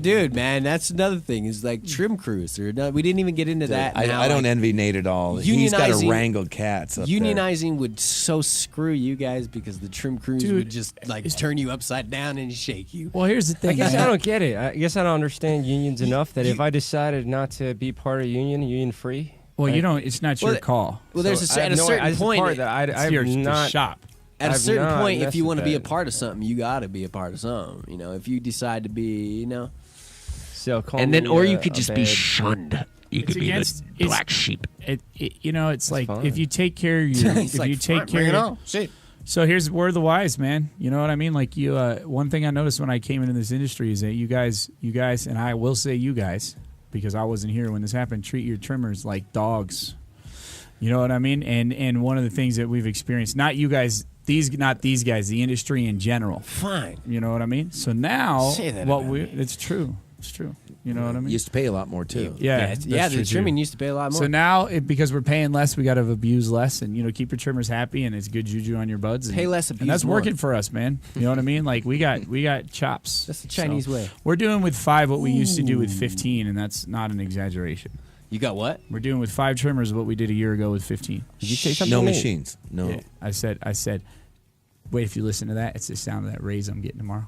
Dude, man, that's another thing. Is like trim crews. We didn't even get into that. Now, I don't like, envy Nate at all. He's got to unionizing- wrangle cats up there. Unionizing would so screw you guys because the trim crews Dude, would just like turn you upside down and shake you. Well, here's the thing. I guess man. I don't get it. I guess I don't understand unions enough that if I decided not to be part of a union free. Well, you don't. It's not your call. Well, there's So I at have a no- certain it's a point. part that I It's have your not shop. At a I've certain not point, if messed you with want to be a that. part of something, you got to be a part of something. You know, if you decide to be, you know, So call And then, me, or you could a just be bad- shunned. You could be the black sheep. You know, it's like fine. if you take care of your, It's if like, you take "Fuck, care bring it of on. Shit. So here's where the wise, man. You know what I mean? Like you, one thing I noticed when I came into this industry is that you guys, and I will say you guys, because I wasn't here when this happened, treat your trimmers like dogs. You know what I mean? And one of the things that we've experienced, not you guys, not these guys, the industry in general. Fine. You know what I mean? So now, Say that what about we, me. it's true. It's true. You know what I mean? Used to pay a lot more too. Yeah, Yeah, the trimming used to pay a lot more. So now, because we're paying less, we got to abuse less, and keep your trimmers happy, and it's good juju on your buds. And, Pay less, and abuse that's more. working for us, man. You know what I mean? Like we got chops. That's the Chinese way. We're doing with 5 what we used to do with 15, and that's not an exaggeration. You got what? We're doing with 5 trimmers what we did a year ago with 15. Did you say something? No Nate? machines. No. Yeah, I said. Wait, if you listen to that, it's the sound of that raise I'm getting tomorrow.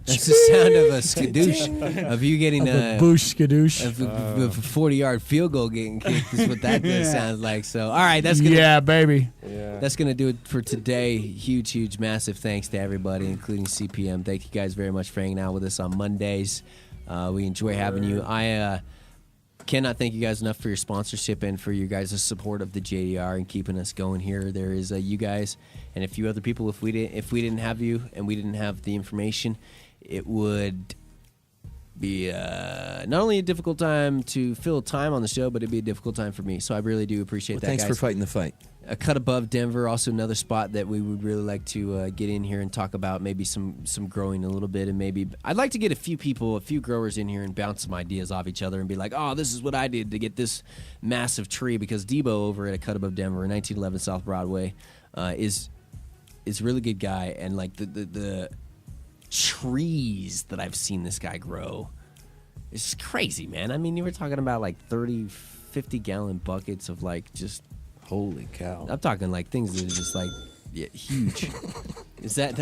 That's the sound of a skadoosh, of you getting a Boosh skadoosh. a 40-yard field goal getting kicked is what that sounds like. So, all right, that's gonna Yeah, baby. that's gonna do it for today. Huge, massive thanks to everybody, including CPM. Thank you guys very much for hanging out with us on Mondays. We enjoy having you. I cannot thank you guys enough for your sponsorship and for your guys' support of the JDR and keeping us going here. There is you guys and a few other people. If we didn't have you and we didn't have the information, it would be not only a difficult time to fill time on the show, but it'd be a difficult time for me. So I really do appreciate that, Thanks guys. for fighting the fight. A cut above Denver, also another spot that we would really like to get in here and talk about maybe some growing a little bit, and maybe I'd like to get a few growers in here and bounce some ideas off each other and be like, oh, this is what I did to get this massive tree, because Debo over at a cut above Denver, 1911 South Broadway, is a really good guy, and like the trees that I've seen this guy grow, it's crazy, man. I mean, you were talking about like 30, 50-gallon buckets of like just. Holy cow. I'm talking like things that are just like huge. Is that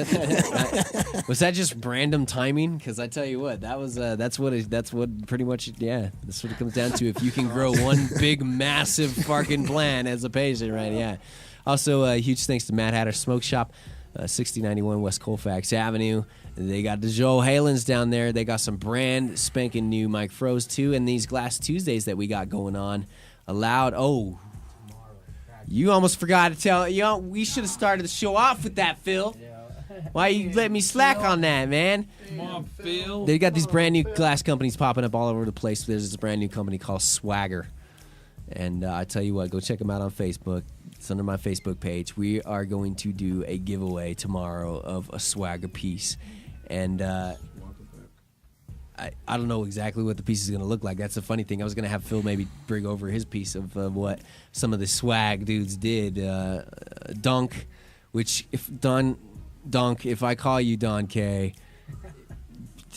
was that just random timing? Because I tell you what, that's what pretty much that's what it comes down to. If you can grow one big massive fucking plant as a patient, right? Yeah. Also, huge thanks to Mad Hatter Smoke Shop, 6091 West Colfax Avenue. They got the Joe Halens down there. They got some brand spanking new Mike Froze too, and these Glass Tuesdays that we got going on. Allowed. Oh. You almost forgot to tell. We should have started the show off with that, Phil. Why you let me slack on that, man? Come on, Phil. They got these brand new glass companies popping up all over the place. There's this brand new company called Swagger. And I tell you what, go check them out on Facebook. It's under my Facebook page. We are going to do a giveaway tomorrow of a Swagger piece. And I don't know exactly what the piece is going to look like. That's the funny thing. I was going to have Phil maybe bring over his piece of what some of the swag dudes did. Dunk, which if I call you Don K,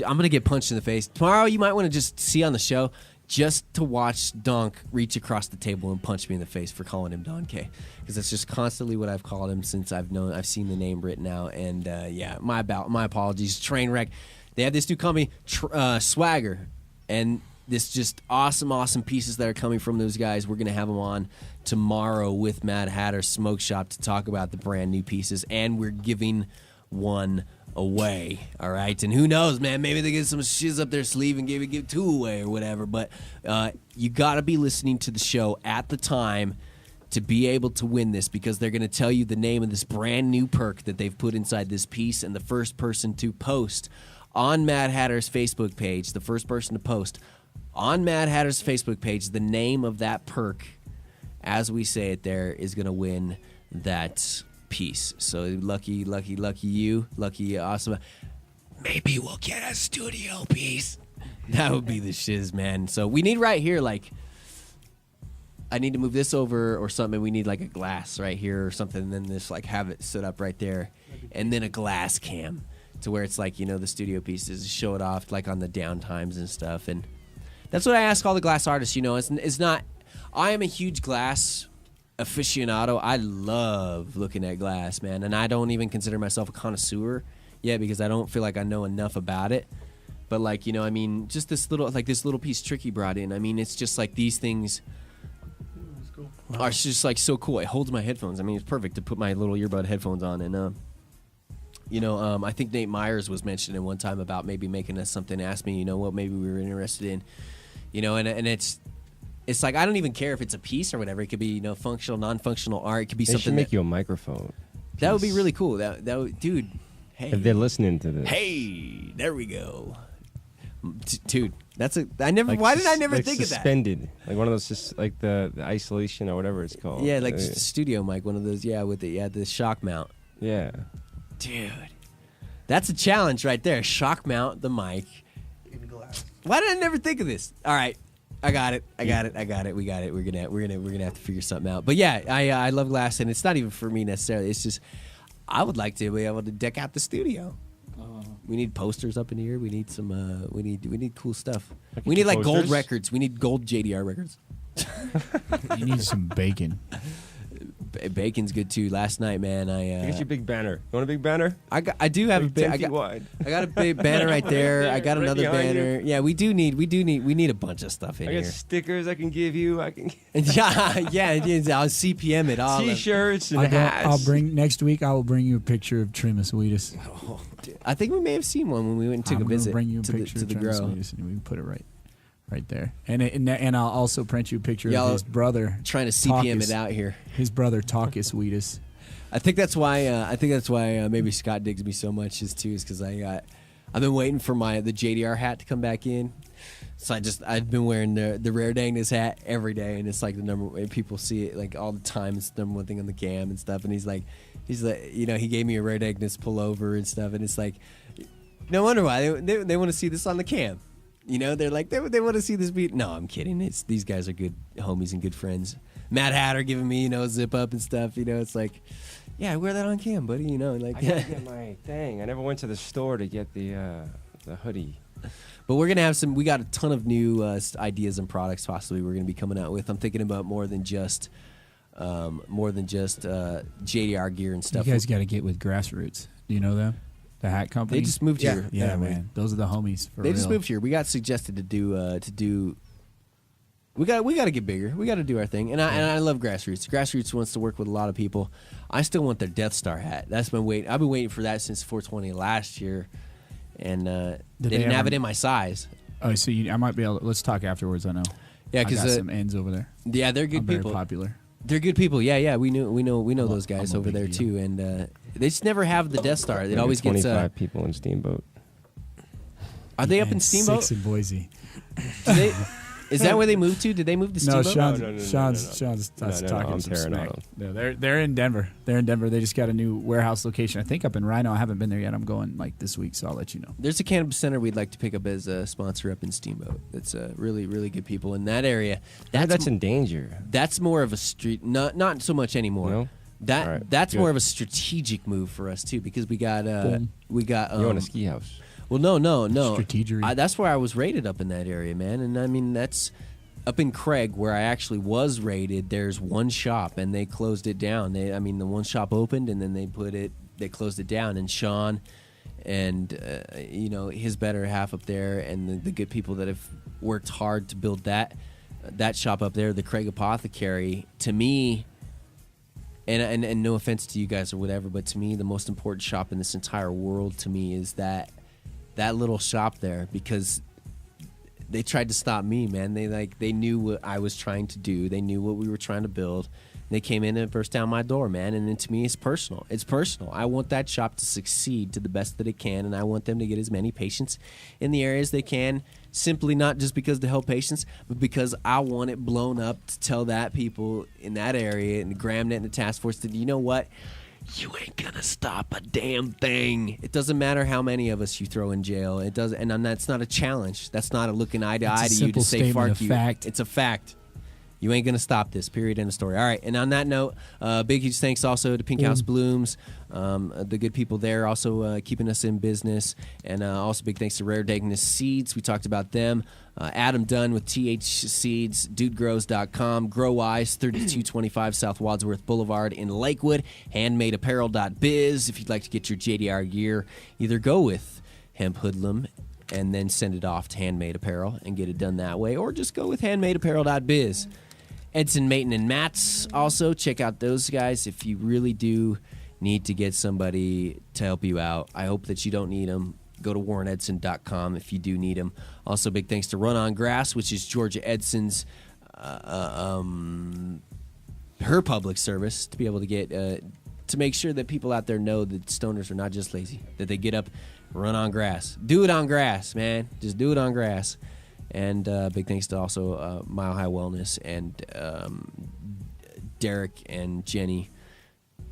I'm going to get punched in the face. Tomorrow you might want to just see on the show just to watch Dunk reach across the table and punch me in the face for calling him Don K, because that's just constantly what I've called him since I've seen the name written out. And my apologies. Trainwreck. They have this new company, Swagger, and this just awesome pieces that are coming from those guys. We're going to have them on tomorrow with Mad Hatter Smoke Shop to talk about the brand new pieces, and we're giving one away. All right, and who knows, man? Maybe they get some shiz up their sleeve and give 2 away or whatever. But you got to be listening to the show at the time to be able to win this, because they're going to tell you the name of this brand new perk that they've put inside this piece, and the first person to post on Mad Hatter's Facebook page, the first person to post on Mad Hatter's Facebook page the name of that perk, as we say it there, is going to win that piece. So lucky you, lucky awesome. Maybe we'll get a studio piece. That would be the shiz, man. So we need right here, like, I need to move this over or something. We need like a glass right here or something, and then just like have it set up right there, and then a glass cam to where it's like, the studio pieces, show it off like on the downtimes and stuff. And that's what I ask all the glass artists. It's not. I am a huge glass aficionado. I love looking at glass, man, and I don't even consider myself a connoisseur yet because I don't feel like I know enough about it. But like, just this little piece Tricky brought in. I mean, it's just like these things are just like so cool. It holds my headphones. I mean, it's perfect to put my little earbud headphones on. And I think Nate Myers was mentioning one time about maybe making us something. Asked me, what maybe we were interested in, and it's like, I don't even care if it's a piece or whatever. It could be, functional, non-functional art. It could be they something. Should make you a microphone. That would be really cool. That would, dude. Hey, if they're listening to this. Hey, there we go. Dude, that's a. I never. Like why did I never think of that? Suspended, like one of those, just like the isolation or whatever it's called. Yeah, like just a studio mic, one of those. Yeah, with the shock mount. Yeah. Dude, that's a challenge right there. Shock mount the mic. In glass. Why did I never think of this? All right, I got it. We got it. We're gonna have to figure something out. But yeah, I love glass, and it's not even for me necessarily. It's just I would like to be able to deck out the studio. We need posters up in here. We need some. We need cool stuff. We need like gold records. We need gold JDR records. You need some bacon. Bacon's good too. Last night, man, I get you a big banner. You want a big banner? I do have a big. I got a big banner right there. I got another banner. Yeah, we need a bunch of stuff in here. I got stickers I can give you. I can. yeah. I'll CPM it all. T-shirts and hats. I'll bring next week. I will bring you a picture of Trimus Wheatus. Oh, I think we may have seen one when we went and took a visit. Bring you a to picture the of Trimus grow. Wheatus, and we can put it right there. And I'll also print you a picture of his brother. Trying to CPM it out here. His brother Taucus Wheatus. I think that's why maybe Scott digs me so much is because I've been waiting for the JDR hat to come back in. So I've been wearing the Rare Dankness hat every day, and it's like the number, and people see it like all the time. It's the number one thing on the cam and stuff. And he's like, he gave me a Rare Dankness pullover and stuff, and it's like, no wonder why they want to see this on the cam. They're like, they want to see this beat. No, I'm kidding. These guys are good homies and good friends. Matt Hatter giving me, zip up and stuff. It's like, yeah, I wear that on cam, buddy. Like, I gotta get my thing. I never went to the store to get the hoodie. But we're gonna have we got a ton of new ideas and products possibly we're gonna be coming out with. I'm thinking about more than just JDR gear and stuff. You guys got to get with Grassroots. Do you know them? The hat company. They just moved here. Yeah, man. Those are the homies. They just moved here. We got suggested to do. We got to get bigger. We got to do our thing. And I love Grassroots. Grassroots wants to work with a lot of people. I still want their Death Star hat. I've been waiting for that since 420 last year, and they didn't have it in my size. Oh, so I might be able to, let's talk afterwards. I know. Yeah, because I got some ends over there. Yeah, they're good people. Very popular. They're good people. Yeah. We know those guys over there too, and they just never have the Death Star. It always 25 gets 25 people in Steamboat. Are they up in Steamboat? 6 in Boise. Is Is that where they moved to? Did they move to No, Steamboat? Sean's talking I'm some tearing smack. on 'em. No, they're in Denver. They just got a new warehouse location. I think up in Rhino. I haven't been there yet. I'm going like this week, so I'll let you know. There's a cannabis center we'd like to pick up as a sponsor up in Steamboat. That's really, really good people in that area. That's in danger. That's more of a street, not so much anymore. No? That All right, that's good. more of a strategic move for us too, because we got Boom. You own a ski house. Well, no. Strategery. That's where I was rated up in that area, man. And I mean, that's up in Craig where I actually was rated. There's one shop, and they closed it down. The one shop opened, and then they closed it down. And Sean, and his better half up there, and the good people that have worked hard to build that shop up there, the Craig Apothecary. To me, and no offense to you guys or whatever, but to me, the most important shop in this entire world to me is that little shop there, because they tried to stop me, man. They knew what I was trying to do. They knew what we were trying to build. They came in and burst down my door, man. And then to me, it's personal. It's personal. I want that shop to succeed to the best that it can, and I want them to get as many patients in the areas they can, simply not just because to help patients, but because I want it blown up to tell that people in that area, and the GramNet and the task force, that you know what? You ain't gonna stop a damn thing. It doesn't matter how many of us you throw in jail. It doesn't, and that's not a challenge. That's not a looking eye to eye to you to say fuck you. Fact. It's a fact. You ain't gonna stop this. Period. End of story. All right. And on that note, big huge thanks also to Pink House Blooms, the good people there, also keeping us in business, and also big thanks to Rare Dankness Seeds. We talked about them. Adam Dunn with T.H.Seeds, dudegrows.com, GrowWise, 3225 South Wadsworth Boulevard in Lakewood, handmadeapparel.biz. If you'd like to get your JDR gear, either go with Hemp Hoodlum and then send it off to Handmade Apparel and get it done that way, or just go with handmadeapparel.biz. Edson, Mayton, and Matts, also check out those guys if you really do need to get somebody to help you out. I hope that you don't need them. Go to warrenedson.com if you do need them. Also, big thanks to Run On Grass, which is Georgia Edson's her public service to be able to get to make sure that people out there know that stoners are not just lazy, that they get up, run on grass, do it on grass, man, just do it on grass. And big thanks to also Mile High Wellness and Derek and Jenny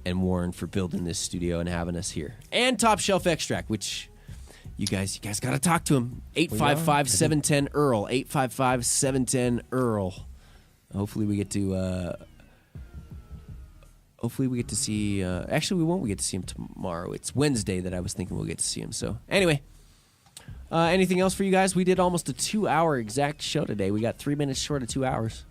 and Warren for building this studio and having us here, and Top Shelf Extract, which you guys got to talk to him. 855-710-EARL. 855-710-EARL. Hopefully we get to see. Actually, we won't get to see him tomorrow. It's Wednesday that I was thinking we'll get to see him. So anyway, anything else for you guys? We did almost a 2-hour exact show today. We got 3 minutes short of 2 hours.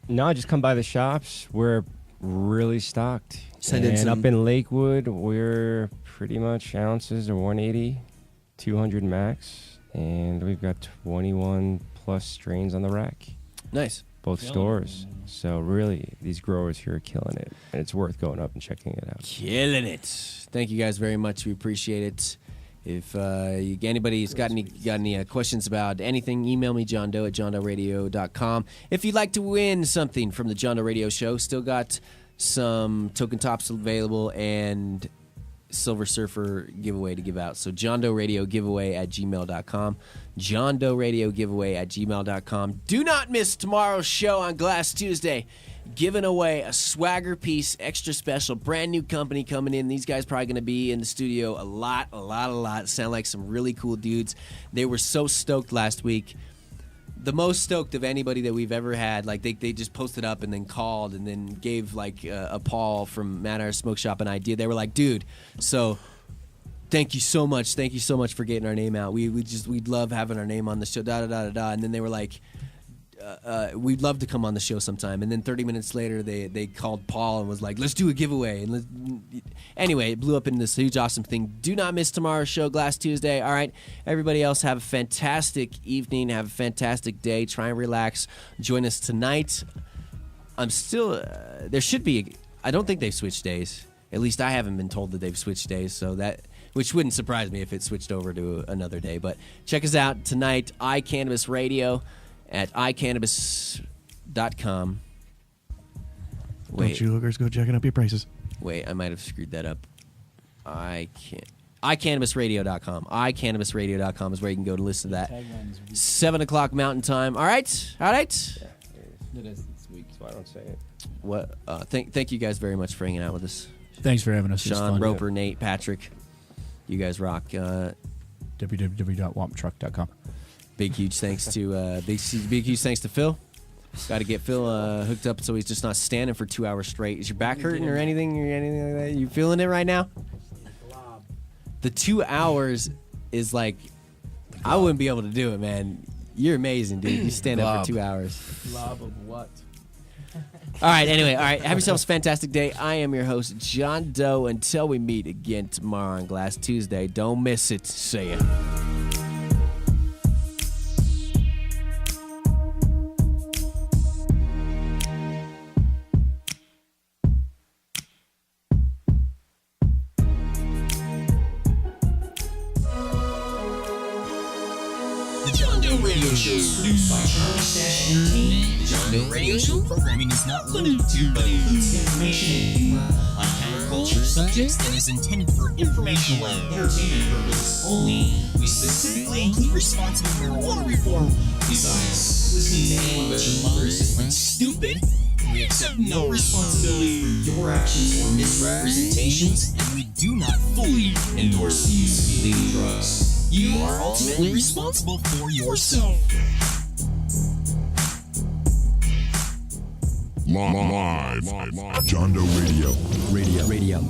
No, just come by the shops. We're really stocked. And up in Lakewood, we're pretty much ounces are 180, 200 max, and we've got 21 plus strains on the rack. Nice. Both stores. So really, these growers here are killing it, and it's worth going up and checking it out. Killing it. Thank you guys very much. We appreciate it. If anybody's got any questions about anything, email me, johndoe@johndoeradio.com. If you'd like to win something from the John Doe Radio Show, still got some token tops available and Silver Surfer giveaway to give out. So John Doe Radio giveaway @gmail.com. John Doe Radio giveaway @gmail.com. Do not miss tomorrow's show on Glass Tuesday. Giving away a swagger piece, extra special, brand new company coming in. These guys probably going to be in the studio a lot. Sound like some really cool dudes. They were so stoked last week. The most stoked of anybody that we've ever had. Like they just posted up and then called and then gave like a Paul from Mad Iron Smoke Shop an idea. They were like, dude, so thank you so much for getting our name out. We'd love having our name on the show. And then they were like, we'd love to come on the show sometime. And then 30 minutes later, they called Paul and was like, let's do a giveaway. And anyway, it blew up into this huge, awesome thing. Do not miss tomorrow's show, Glass Tuesday. All right, everybody else, have a fantastic evening. Have a fantastic day. Try and relax. Join us tonight. I'm still, there should be, I don't think they've switched days. At least I haven't been told that they've switched days, so that, which wouldn't surprise me if it switched over to another day. But check us out tonight, iCannabis Radio at iCannabis.com. Don't you hookers go jacking up your prices. Wait, I might have screwed that up. iCannabisRadio.com. iCannabisRadio.com is where you can go to listen to that. 7 o'clock Mountain Time. All right? All right? It is this week, so I don't say it. What? Thank you guys very much for hanging out with us. Thanks for having us. It was Sean, fun. Roper, Nate, Patrick. You guys rock. www.wamptruck.com. Big huge thanks to Phil. Got to get Phil hooked up so he's just not standing for 2 hours straight. Is your back hurting or anything like that? You feeling it right now? The 2 hours is like, I wouldn't be able to do it, man. You're amazing, dude. You stand up for 2 hours. Blob of what? All right, anyway, all right. Have yourselves a fantastic day. I am your host, John Doe. Until we meet again tomorrow on Glass Tuesday, don't miss it. See ya. The John Doe Radio Show is produced by Charlie Entertainment. The John Doe Radio Show programming is not limited to, but includes information and humor on counterculture subjects and is intended for informational and entertainment purposes only. We specifically keep responsible marijuana reform. Besides, listening to anyone that you is stupid. We accept no responsibility for your actions or misrepresentations, and we do not fully endorse the use of illegal drugs. You are ultimately responsible for yourself. Live. John Doe Radio. Radio.